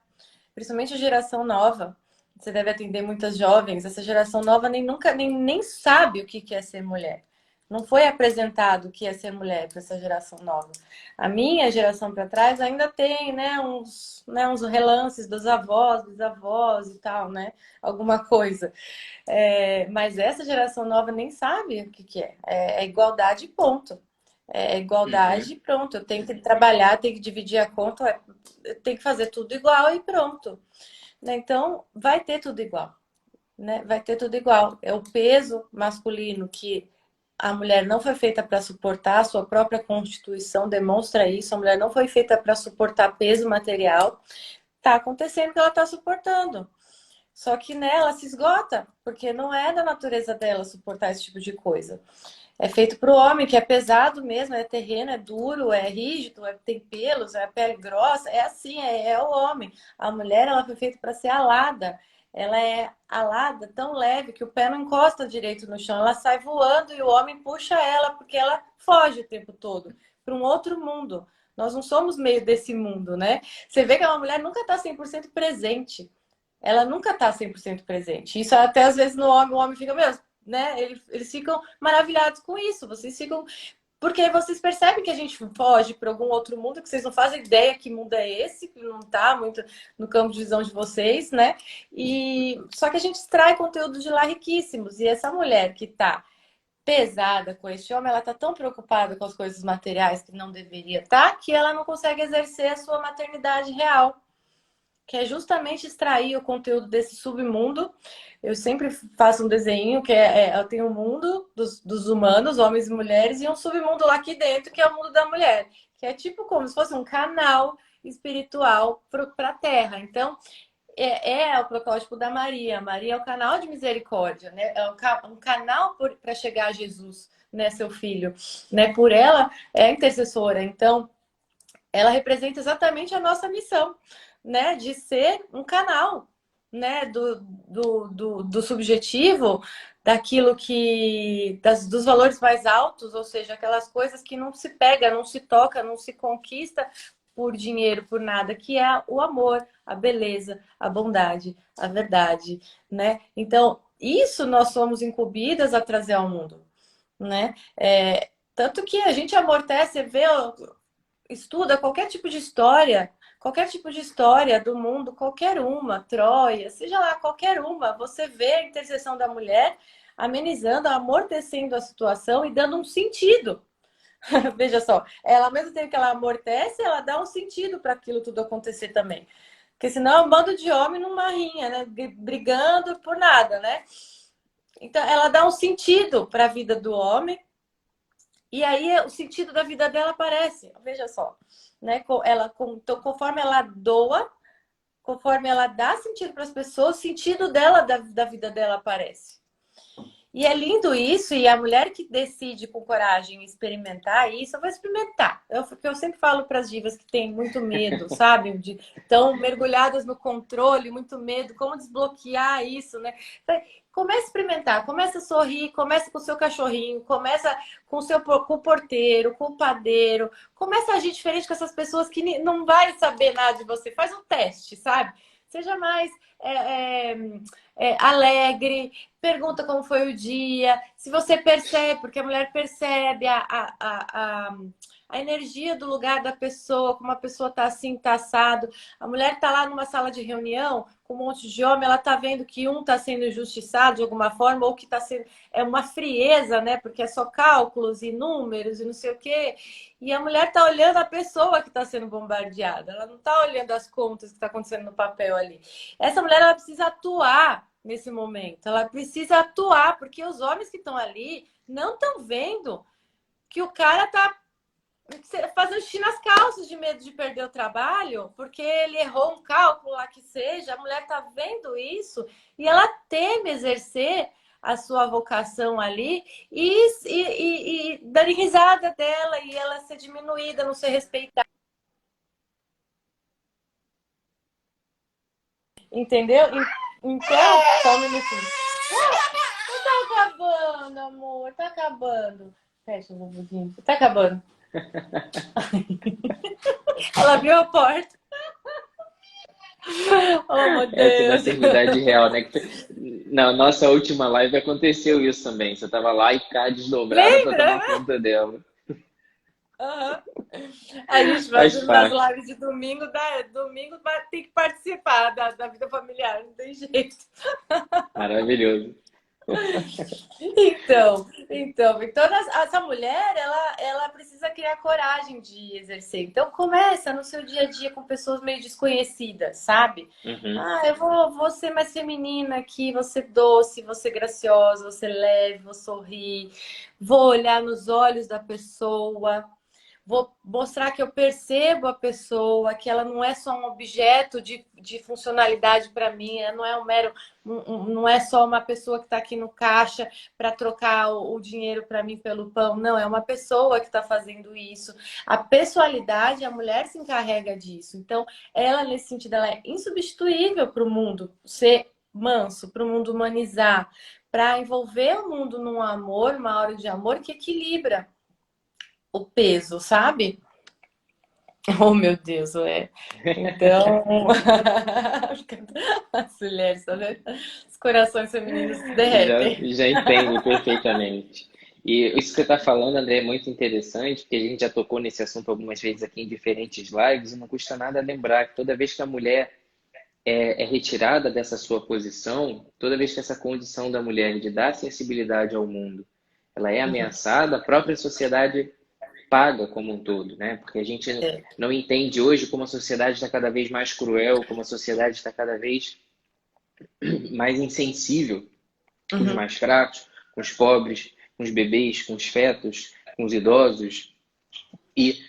principalmente a geração nova. Você deve atender muitas jovens. Essa geração nova nem sabe o que é ser mulher. Não foi apresentado o que é ser mulher para essa geração nova. A minha geração para trás ainda tem, uns relances dos avós, dos avós e tal, né? Alguma coisa. Mas essa geração nova nem sabe o que é. É igualdade, ponto. É igualdade, pronto. Eu tenho que trabalhar, tenho que dividir a conta, eu tenho que fazer tudo igual e pronto. Então, vai ter tudo igual, né? Vai ter tudo igual. É o peso masculino que a mulher não foi feita para suportar, a sua própria constituição demonstra isso. A mulher não foi feita para suportar peso material. Tá acontecendo que ela está suportando. Só que nela se esgota, porque não é da natureza dela suportar esse tipo de coisa. É feito para o homem, que é pesado mesmo, é terreno, é duro, é rígido, tem pelos, é pele grossa, é assim, é o homem. A mulher, ela foi feita para ser alada. Ela é alada, tão leve, que o pé não encosta direito no chão. Ela sai voando e o homem puxa ela, porque ela foge o tempo todo para um outro mundo. Nós não somos meio desse mundo, né? Você vê que uma mulher nunca está 100% presente. Ela nunca está 100% presente. Isso até às vezes no homem, o homem fica mesmo, né? Eles ficam maravilhados com isso. Vocês ficam. Porque vocês percebem que a gente foge para algum outro mundo, que vocês não fazem ideia que mundo é esse, que não está muito no campo de visão de vocês, né? E só que a gente extrai conteúdo de lá riquíssimos. E essa mulher que está pesada com esse homem, ela está tão preocupada com as coisas materiais que não deveria estar, que ela não consegue exercer a sua maternidade real, que é justamente extrair o conteúdo desse submundo. Eu sempre faço um desenho que eu tenho um mundo dos humanos, homens e mulheres, e um submundo lá aqui dentro, que é o mundo da mulher, que é tipo como se fosse um canal espiritual para a Terra. Então, é o protótipo da Maria. Maria é o canal de misericórdia, né? É um canal para chegar a Jesus, né, seu filho. Né? Por ela, é intercessora. Então, ela representa exatamente a nossa missão, né, de ser um canal, né, do subjetivo, daquilo dos valores mais altos, ou seja, aquelas coisas que não se pega, não se toca, não se conquista por dinheiro, por nada, que é o amor, a beleza, a bondade, a verdade, né? Então, isso nós somos incumbidas a trazer ao mundo, né? Tanto que a gente amortece, vê, estuda qualquer tipo de história do mundo, qualquer uma, Troia, seja lá qualquer uma, você vê a intercessão da mulher amenizando, amortecendo a situação e dando um sentido. Veja só, ela ao mesmo tempo que ela amortece, ela dá um sentido para aquilo tudo acontecer também. Porque senão é um bando de homem numa rinha, né? Brigando por nada, né? Então ela dá um sentido para a vida do homem. E aí o sentido da vida dela aparece, veja só, né? Então, conforme ela doa, conforme ela dá sentido para as pessoas, o sentido dela, da vida dela aparece. E é lindo isso, e a mulher que decide com coragem experimentar isso, eu vou experimentar. Eu sempre falo para as divas que têm muito medo, sabe? Estão mergulhadas no controle, muito medo, como desbloquear isso, né? Comece a experimentar, comece a sorrir, comece com o seu cachorrinho, começa com com o porteiro, com o padeiro, comece a agir diferente com essas pessoas que não vai saber nada de você. Faz um teste, sabe? Seja mais alegre, pergunta como foi o dia, se você percebe, porque a mulher percebe a energia do lugar da pessoa, como a pessoa tá assim, tá assado. A mulher tá lá numa sala de reunião com um monte de homem, ela tá vendo que um tá sendo injustiçado de alguma forma, ou que tá sendo uma frieza, né? Porque é só cálculos e números e não sei o quê. E a mulher tá olhando a pessoa que está sendo bombardeada, ela não tá olhando as contas que está acontecendo no papel ali. Essa mulher, ela precisa atuar nesse momento, ela precisa atuar, porque os homens que estão ali não estão vendo que o cara tá fazendo xixi nas calças de medo de perder o trabalho, porque ele errou um cálculo lá que seja. A mulher tá vendo isso e ela teme exercer a sua vocação ali e darem risada dela e ela ser diminuída, não ser respeitada. Entendeu? Então, só um minutinho. Tá acabando, amor, tá acabando. Fecha, Bubuzinho. Tá acabando. Ela abriu a porta. Oh, meu Essa é a Deus. maternidade real, né? Na nossa última live aconteceu isso também. Você tava lá e cá desdobrada para Lembra, tomar né? conta dela. Uhum. A gente Faz fazendo nas parte. lives de domingo, domingo tem que participar da vida familiar, não tem jeito. Maravilhoso. Então essa mulher, ela precisa criar coragem de exercer. Então começa no seu dia a dia com pessoas meio desconhecidas, sabe? Uhum. Ah, eu vou ser mais feminina aqui, vou ser doce, vou ser graciosa, vou ser leve, vou sorrir, vou olhar nos olhos da pessoa. Vou mostrar que eu percebo a pessoa, que ela não é só um objeto de funcionalidade para mim, ela não é não é só uma pessoa que está aqui no caixa para trocar o dinheiro para mim pelo pão, não, é uma pessoa que está fazendo isso. A pessoalidade, a mulher se encarrega disso. Então, ela, nesse sentido, ela é insubstituível para o mundo ser manso, para o mundo humanizar, para envolver o mundo num amor, uma hora de amor que equilibra o peso, sabe? Oh, meu Deus, Então, as mulheres, tá vendo? Os corações femininos se Já, derretem. já entendo perfeitamente. E isso que você está falando, André, é muito interessante, porque a gente já tocou nesse assunto algumas vezes aqui em diferentes lives, e não custa nada lembrar que toda vez que a mulher é retirada dessa sua posição, toda vez que essa condição da mulher de dar sensibilidade ao mundo, ela é ameaçada, a própria sociedade paga como um todo, né? Porque a gente É. não entende hoje como a sociedade está cada vez mais cruel, como a sociedade está cada vez mais insensível com os Uhum, mais fracos, com os pobres, com os bebês, com os fetos, com os idosos. E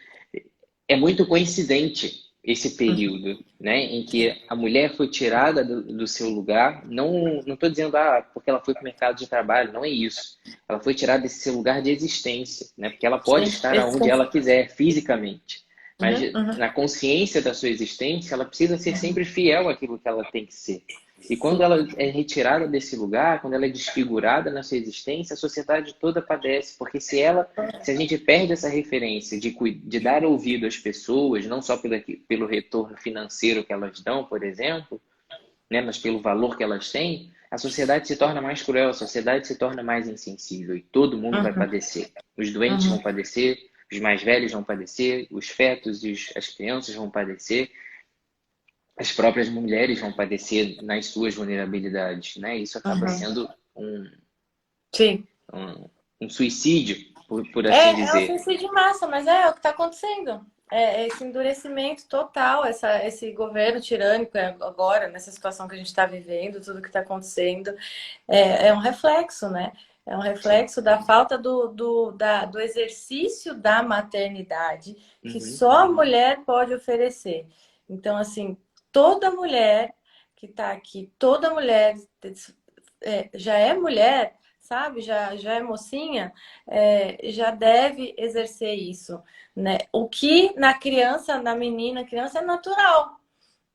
é muito coincidente esse uhum. período, né, em que a mulher foi tirada do seu lugar. Não estou dizendo porque ela foi para o mercado de trabalho, não é isso. Ela foi tirada desse seu lugar de existência, né, porque ela pode Sim, estar esse onde ela quiser fisicamente, mas uhum, uhum. na consciência da sua existência, ela precisa ser sempre fiel àquilo que ela tem que ser. E quando Sim. ela é retirada desse lugar, quando ela é desfigurada na sua existência, a sociedade toda padece, porque se a gente perde essa referência de dar ouvido às pessoas, não só pelo retorno financeiro que elas dão, por exemplo, né, mas pelo valor que elas têm, a sociedade se torna mais cruel, a sociedade se torna mais insensível e todo mundo vai Uhum, padecer. Os doentes vão uhum, padecer, os mais velhos vão padecer, os fetos e as crianças vão padecer, as próprias mulheres vão padecer nas suas vulnerabilidades, né? Isso acaba uhum. sendo um, Sim. um, um suicídio, por assim É um dizer. suicídio de massa, mas é o que está acontecendo. É esse endurecimento total, esse governo tirânico agora, nessa situação que a gente está vivendo, tudo que está acontecendo, é um reflexo, né? É um Sim. reflexo da falta do exercício da maternidade que Uhum. só a mulher pode oferecer. Então, assim, toda mulher que está aqui, toda mulher já é mulher, sabe? Já é mocinha, já deve exercer isso, né? O que na criança, na menina, criança é natural,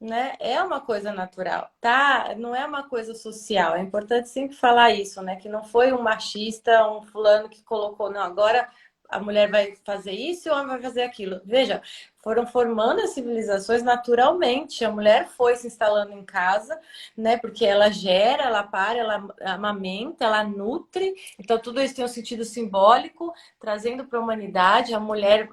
né? É uma coisa natural, tá? Não é uma coisa social. É importante sempre falar isso, né? Que não foi um machista, um fulano que colocou, não, agora a mulher vai fazer isso e o homem vai fazer aquilo. Veja, foram formando as civilizações naturalmente. A mulher foi se instalando em casa, né? Porque ela gera, ela para, ela amamenta, ela nutre. Então, tudo isso tem um sentido simbólico, trazendo para a humanidade a mulher,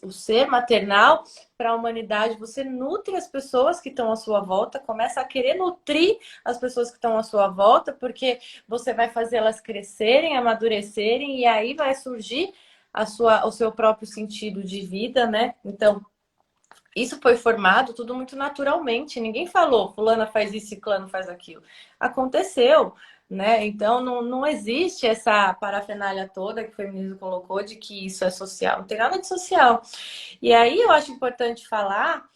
o ser maternal para a humanidade. Você nutre as pessoas que estão à sua volta, começa a querer nutrir as pessoas que estão à sua volta, porque você vai fazer elas crescerem, amadurecerem, e aí vai surgir o seu próprio sentido de vida, né? Então, isso foi formado tudo muito naturalmente. Ninguém falou, fulana faz isso, ciclano faz aquilo. Aconteceu, né? Então, não existe essa parafernália toda que o feminismo colocou de que isso é social. Não tem nada de social. E aí eu acho importante falar,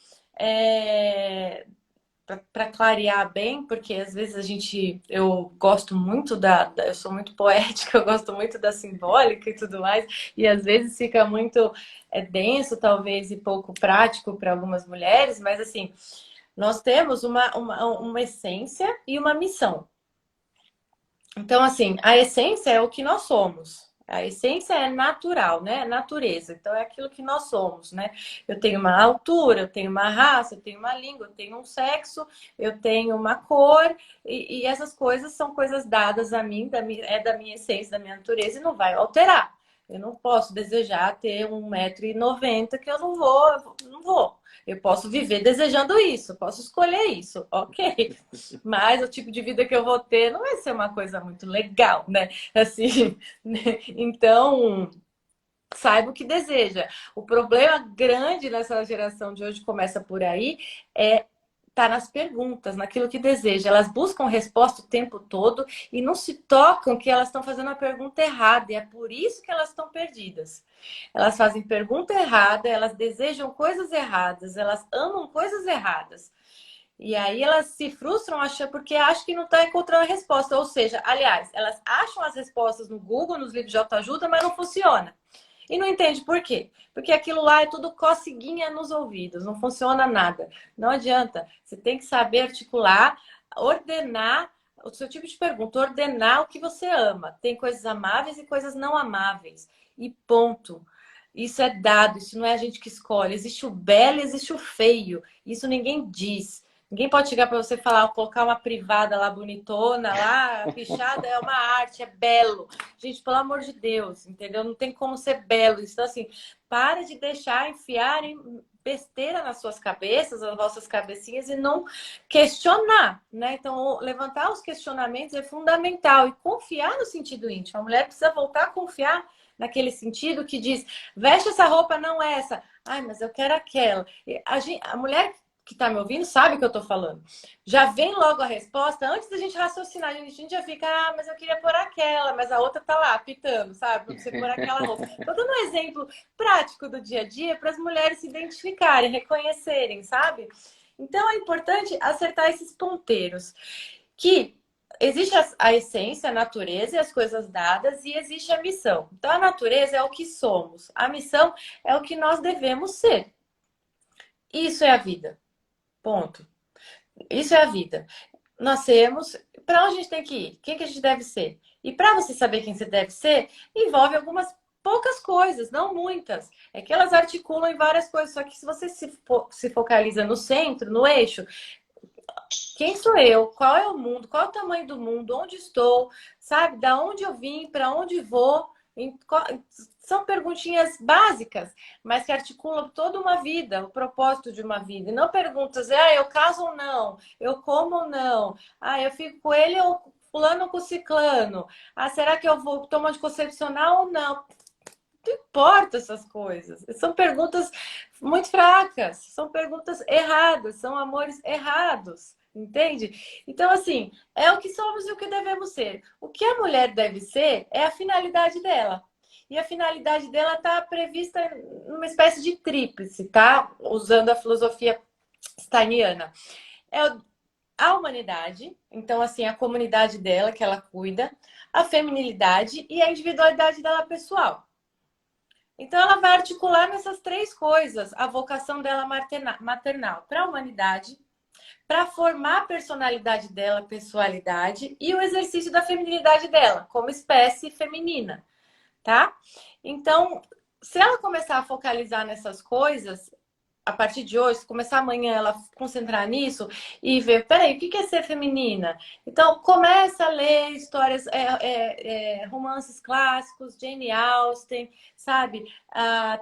para clarear bem, porque às vezes eu gosto muito eu sou muito poética, eu gosto muito da simbólica e tudo mais, e às vezes fica muito denso, talvez, e pouco prático para algumas mulheres, mas assim, nós temos uma essência e uma missão. Então, assim, a essência é o que nós somos. A essência é natural, né? É natureza. Então, é aquilo que nós somos, né? Eu tenho uma altura, eu tenho uma raça, eu tenho uma língua, eu tenho um sexo, eu tenho uma cor, e essas coisas são coisas dadas a mim, é da minha essência, da minha natureza, e não vai alterar. Eu não posso desejar ter 1,90 m que eu não vou. Eu posso viver desejando isso, posso escolher isso, ok. Mas o tipo de vida que eu vou ter não vai ser uma coisa muito legal, né? Assim, né? Então, saiba o que deseja. O problema grande nessa geração de hoje, começa por aí, tá nas perguntas, naquilo que deseja. Elas buscam resposta o tempo todo e não se tocam que elas estão fazendo a pergunta errada. E é por isso que elas estão perdidas. Elas fazem pergunta errada, elas desejam coisas erradas, elas amam coisas erradas. E aí elas se frustram porque acham que não estão encontrando a resposta. Ou seja, aliás, elas acham as respostas no Google, nos livros de autoajuda, mas não funciona. E não entende por quê? Porque aquilo lá é tudo coceguinha nos ouvidos, não funciona nada. Não adianta. Você tem que saber articular, ordenar o seu tipo de pergunta, ordenar o que você ama. Tem coisas amáveis e coisas não amáveis. E ponto. Isso é dado, isso não é a gente que escolhe. Existe o belo e existe o feio. Isso ninguém diz. Ninguém pode chegar para você e falar, colocar uma privada lá bonitona, lá, pichada, é uma arte, é belo. Gente, pelo amor de Deus, entendeu? Não tem como ser belo. Então, assim, para de deixar enfiarem besteira nas suas cabeças, nas vossas cabecinhas, e não questionar, né? Então, levantar os questionamentos é fundamental. E confiar no sentido íntimo. A mulher precisa voltar a confiar naquele sentido que diz, veste essa roupa, não essa. Ai, mas eu quero aquela. A mulher que está me ouvindo sabe o que eu estou falando. Já vem logo a resposta, antes da gente raciocinar, a gente já fica, mas eu queria pôr aquela, mas a outra tá lá, pitando, sabe? Para você pôr aquela roupa. Estou dando um exemplo prático do dia a dia para as mulheres se identificarem, reconhecerem, sabe? Então é importante acertar esses ponteiros. Que existe a essência, a natureza e as coisas dadas, e existe a missão. Então a natureza é o que somos, a missão é o que nós devemos ser. Isso é a vida. Ponto. Isso é a vida. Nascemos, para onde a gente tem que ir? Quem que a gente deve ser? E para você saber quem você deve ser, envolve algumas poucas coisas, não muitas. É que elas articulam em várias coisas, só que se você se focaliza no centro, no eixo, quem sou eu? Qual é o mundo? Qual é o tamanho do mundo? Onde estou? Sabe? Da onde eu vim? Para onde vou? São perguntinhas básicas, mas que articulam toda uma vida, o propósito de uma vida. E não perguntas, eu caso ou não? Eu como ou não? Eu fico com ele ou fulano com ciclano? Será que eu vou tomar anticoncepcional ou não? Não importa essas coisas. São perguntas muito fracas, são perguntas erradas, são amores errados. Entende? Então, assim, é o que somos e o que devemos ser. O que a mulher deve ser é a finalidade dela. E a finalidade dela está prevista numa espécie de tríplice, tá? Usando a filosofia steiniana. É a humanidade, então, assim, a comunidade dela, que ela cuida, a feminilidade e a individualidade dela pessoal. Então, ela vai articular nessas três coisas a vocação dela maternal para a humanidade, para formar a personalidade dela, pessoalidade, e o exercício da feminilidade dela, como espécie feminina, tá? Então, se ela começar a focalizar nessas coisas, a partir de hoje, se começar amanhã ela concentrar nisso e ver, peraí, o que é ser feminina? Então, começa a ler histórias, romances clássicos, Jane Austen, sabe?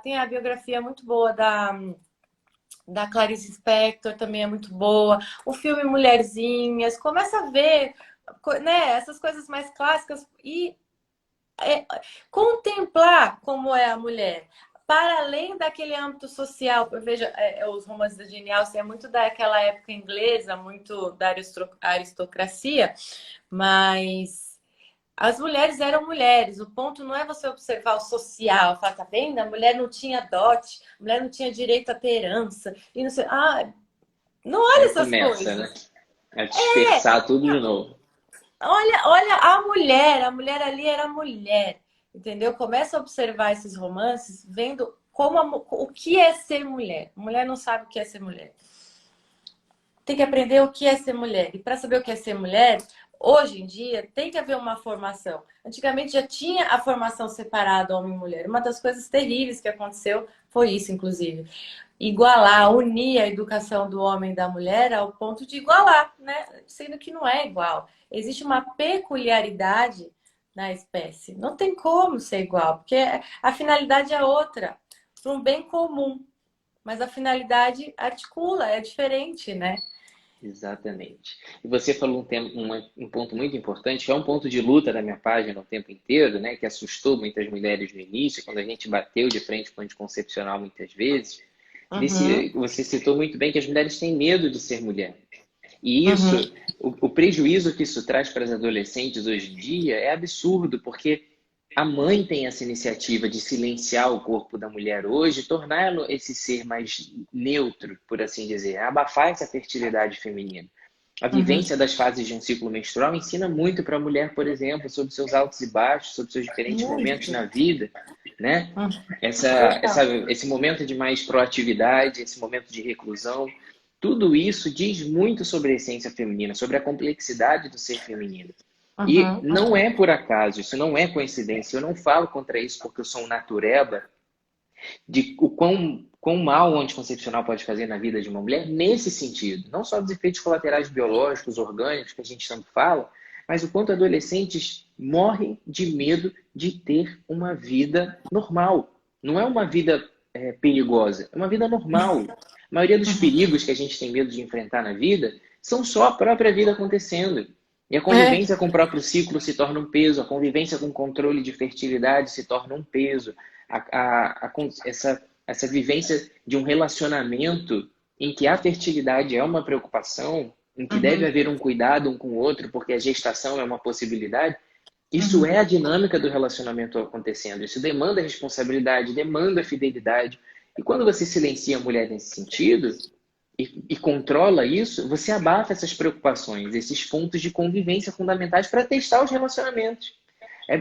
Tem a biografia muito boa da Clarice Lispector, também é muito boa. O filme Mulherzinhas, começa a ver, né, essas coisas mais clássicas e contemplar como é a mulher. Para além daquele âmbito social, veja, os romances da Jane Austen é muito daquela época inglesa, muito da aristocracia, mas as mulheres eram mulheres. O ponto não é você observar o social, falar, tá vendo? A mulher não tinha dote, a mulher não tinha direito a ter herança, e não sei. Não olha Aí essas começa, né? coisas. A dispersar tudo de novo. Olha a mulher ali era mulher, entendeu? Começa a observar esses romances, vendo o que é ser mulher. Mulher não sabe o que é ser mulher. Tem que aprender o que é ser mulher. E para saber o que é ser mulher, hoje em dia tem que haver uma formação. Antigamente já tinha a formação separada homem e mulher. Uma das coisas terríveis que aconteceu foi isso, inclusive. Igualar, unir a educação do homem e da mulher ao ponto de igualar, né? Sendo que não é igual. Existe uma peculiaridade na espécie. Não tem como ser igual, porque a finalidade é outra, para um bem comum. Mas a finalidade articula, é diferente, né? Exatamente. E você falou um ponto muito importante, que é um ponto de luta da minha página o tempo inteiro, né? Que assustou muitas mulheres no início, quando a gente bateu de frente com o anticoncepcional muitas vezes. Uhum, Você citou muito bem que as mulheres têm medo de ser mulher. E uhum, isso, o prejuízo que isso traz para as adolescentes hoje em dia é absurdo, porque a mãe tem essa iniciativa de silenciar o corpo da mulher hoje, torná-lo esse ser mais neutro, por assim dizer, abafar essa fertilidade feminina. A uhum. vivência das fases de um ciclo menstrual ensina muito para a mulher, por exemplo, sobre seus altos e baixos, sobre seus diferentes momentos Muito. na vida, né? Uhum. Essa, Total. esse momento de mais proatividade, esse momento de reclusão, tudo isso diz muito sobre a essência feminina, sobre a complexidade do ser feminino. E Uhum, não é por acaso, isso não é coincidência. Eu não falo contra isso porque eu sou um natureba de o quão mal o anticoncepcional pode fazer na vida de uma mulher nesse sentido. Não só dos efeitos colaterais biológicos, orgânicos, que a gente tanto fala, mas o quanto adolescentes morrem de medo de ter uma vida normal. Não é uma vida perigosa, é uma vida normal. A maioria dos uhum. perigos que a gente tem medo de enfrentar na vida são só a própria vida acontecendo. E a É. convivência com o próprio ciclo se torna um peso, a convivência com o controle de fertilidade se torna um peso, essa vivência de um relacionamento em que a fertilidade é uma preocupação, em que deve Uhum, haver um cuidado um com o outro, porque a gestação é uma possibilidade, isso uhum. é a dinâmica do relacionamento acontecendo. Isso demanda responsabilidade, demanda fidelidade. E quando você silencia a mulher nesse sentido e controla isso, você abafa essas preocupações, esses pontos de convivência fundamentais para testar os relacionamentos.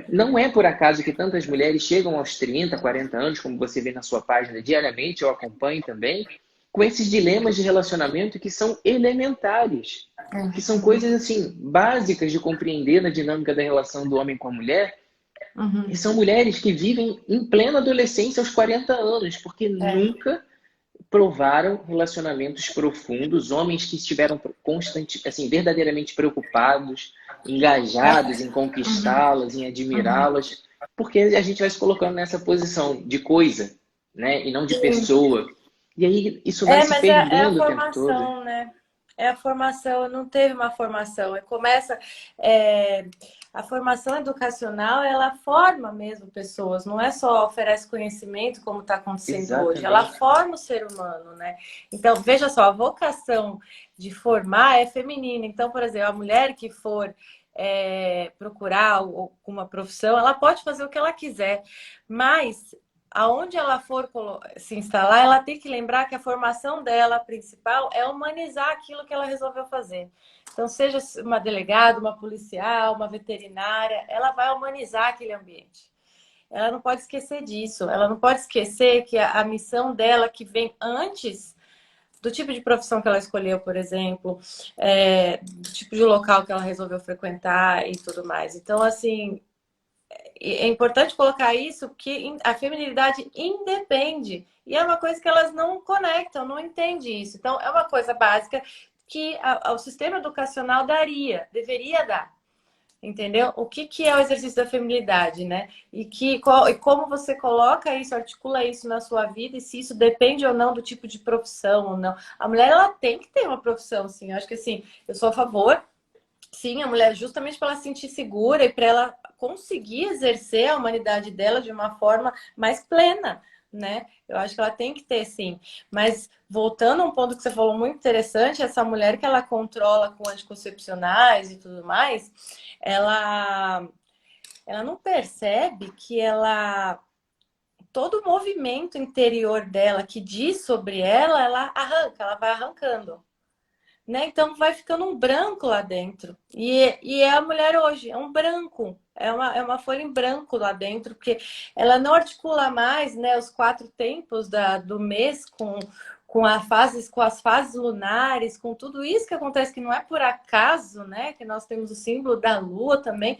Não é por acaso que tantas mulheres chegam aos 30, 40 anos, como você vê na sua página diariamente, eu acompanho também, com esses dilemas de relacionamento que são elementares, que são coisas assim básicas de compreender na dinâmica da relação do homem com a mulher, e Uhum. são mulheres que vivem em plena adolescência aos 40 anos, porque É. nunca provaram relacionamentos profundos, homens que estiveram assim, verdadeiramente preocupados, engajados em Uhum, conquistá-las, em uhum. admirá-las, porque a gente vai se colocando nessa posição de coisa, né, e não de pessoa. E aí isso vai se Mas é a perdendo o tempo todo. formação, né? É a formação, não teve uma formação. É, a formação educacional, ela forma mesmo pessoas, não é só oferece conhecimento como está acontecendo hoje, ela Exatamente. forma o ser humano, né? Então, veja só, a vocação de formar é feminina. Então, por exemplo, a mulher que for procurar alguma profissão, ela pode fazer o que ela quiser, mas aonde ela for se instalar, ela tem que lembrar que a formação dela principal é humanizar aquilo que ela resolveu fazer. Então, seja uma delegada, uma policial, uma veterinária, ela vai humanizar aquele ambiente. Ela não pode esquecer disso. Ela não pode esquecer que a missão dela, que vem antes do tipo de profissão que ela escolheu, por exemplo, do tipo de local que ela resolveu frequentar e tudo mais. Então, assim, é importante colocar isso, porque a feminilidade independe. E é uma coisa que elas não conectam, não entendem isso. Então, é uma coisa básica que o sistema educacional deveria dar. Entendeu? O que é o exercício da feminilidade, né? E como você coloca isso, articula isso na sua vida, e se isso depende ou não do tipo de profissão ou não. A mulher, ela tem que ter uma profissão, sim. Eu acho que, assim, eu sou a favor, sim, a mulher, justamente para ela se sentir segura e para ela conseguir exercer a humanidade dela de uma forma mais plena, né? Eu acho que ela tem que ter, sim. Mas voltando a um ponto que você falou muito interessante, essa mulher que ela controla com anticoncepcionais e tudo mais, ela, ela não percebe que todo o movimento interior dela que diz sobre ela arranca, ela vai arrancando. Né? Então vai ficando um branco lá dentro. E é a mulher hoje, é um branco, é uma folha em branco lá dentro, porque ela não articula mais, né, os 4 tempos do mês com as fases lunares, com tudo isso que acontece, que não é por acaso, né? Que nós temos o símbolo da lua também.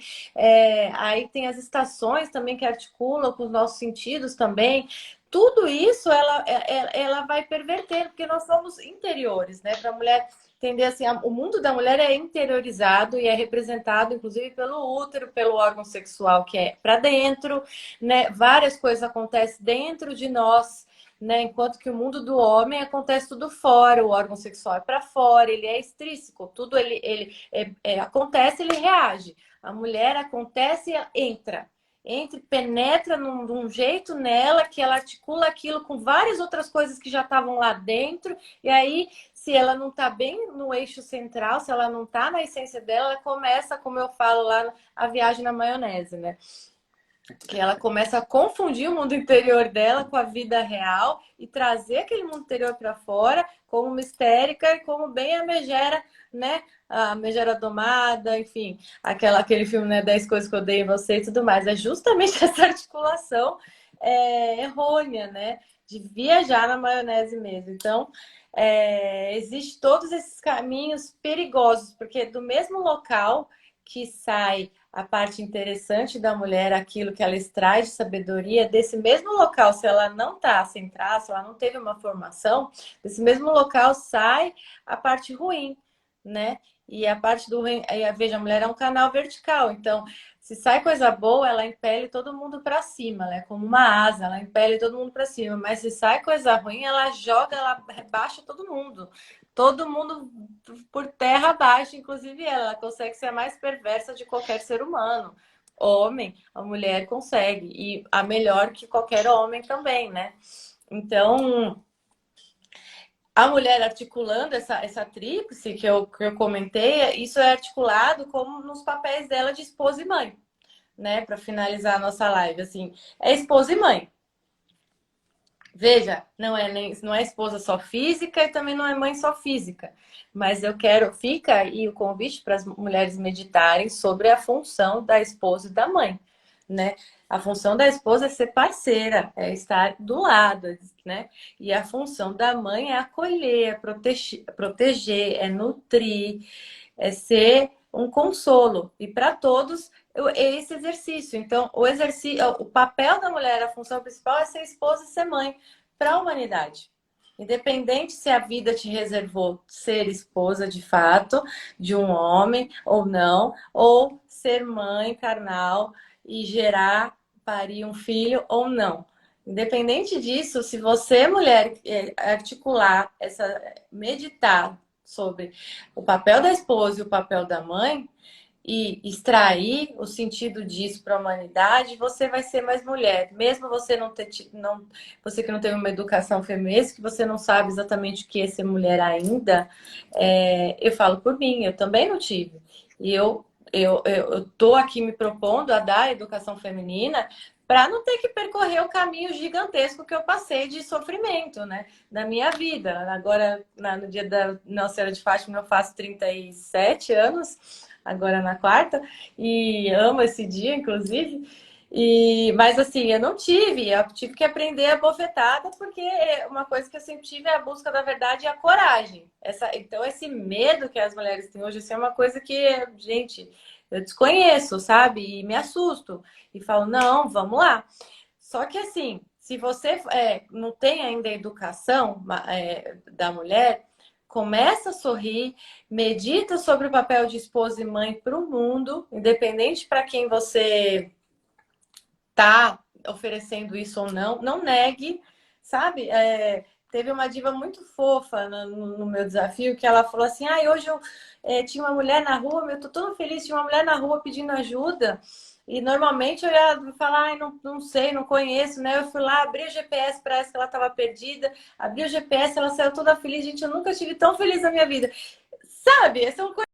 Aí tem as estações também que articulam com os nossos sentidos também. Tudo isso ela vai perverter, porque nós somos interiores, né? Para a mulher entender assim, o mundo da mulher é interiorizado e é representado, inclusive, pelo útero, pelo órgão sexual que é para dentro, né? Várias coisas acontecem dentro de nós, né? Enquanto que o mundo do homem acontece tudo fora, o órgão sexual é para fora, ele é extrínseco, tudo acontece, ele reage. A mulher acontece, entra, penetra de um jeito nela que ela articula aquilo com várias outras coisas que já estavam lá dentro, e aí se ela não está bem no eixo central, se ela não está na essência dela, ela começa, como eu falo lá, a viagem na maionese, né? Que ela começa a confundir o mundo interior dela com a vida real e trazer aquele mundo interior para fora como uma histérica e como bem a megera, né? A megera domada, enfim, aquele filme, né? 10 coisas que eu odeio em você e tudo mais. É justamente essa articulação errônea, né? De viajar na maionese mesmo. Então, existe todos esses caminhos perigosos, porque do mesmo local que sai a parte interessante da mulher, aquilo que ela extrai de sabedoria, desse mesmo local, se ela não está centrada, se ela não teve uma formação, desse mesmo local sai a parte ruim, né? E a parte do ruim, veja, a mulher é um canal vertical, então se sai coisa boa, ela impele todo mundo para cima, ela é como uma asa, ela impele todo mundo para cima, mas se sai coisa ruim, ela joga, ela rebaixa todo mundo por terra abaixo, inclusive ela consegue ser a mais perversa de qualquer ser humano. Homem, a mulher consegue, e a melhor que qualquer homem também, né? Então, a mulher articulando essa tríplice que eu comentei, isso é articulado como nos papéis dela de esposa e mãe, né? Para finalizar a nossa live, assim, é esposa e mãe. Veja, não é esposa só física e também não é mãe só física. Mas fica aí o convite para as mulheres meditarem sobre a função da esposa e da mãe, né? A função da esposa é ser parceira, é estar do lado, né? E a função da mãe é acolher, é proteger, é nutrir, é ser um consolo. E para todos esse exercício. Então, o papel da mulher, a função principal é ser esposa e ser mãe para a humanidade. Independente se a vida te reservou ser esposa de fato de um homem ou não, ou ser mãe carnal e parir um filho ou não. Independente disso, se você, mulher, meditar sobre o papel da esposa e o papel da mãe, e extrair o sentido disso para a humanidade, você vai ser mais mulher. Mesmo você você que não teve uma educação feminista, que você não sabe exatamente o que é ser mulher ainda, eu falo por mim, eu também não tive. E eu estou aqui me propondo a dar educação feminina para não ter que percorrer o caminho gigantesco que eu passei de sofrimento, né, da minha vida. Agora, no dia da Nossa Senhora de Fátima, eu faço 37 anos, agora na quarta, e amo esse dia, inclusive. Mas assim, eu tive que aprender a bofetada, porque uma coisa que eu sempre tive é a busca da verdade e a coragem. Então, esse medo que as mulheres têm hoje, assim, é uma coisa que, gente, eu desconheço, sabe? E me assusto. E falo, não, vamos lá. Só que assim, se você não tem ainda a educação da mulher, começa a sorrir, medita sobre o papel de esposa e mãe para o mundo, independente para quem você tá oferecendo isso ou não, não negue, sabe? Teve uma diva muito fofa no meu desafio que ela falou assim: hoje eu tinha uma mulher na rua, eu tô tão feliz, tinha uma mulher na rua pedindo ajuda. E normalmente eu ia falar, não sei, não conheço, né? Eu fui lá, abri o GPS para essa que ela estava perdida, abri o GPS, ela saiu toda feliz. Gente, eu nunca estive tão feliz na minha vida. Sabe? São coisas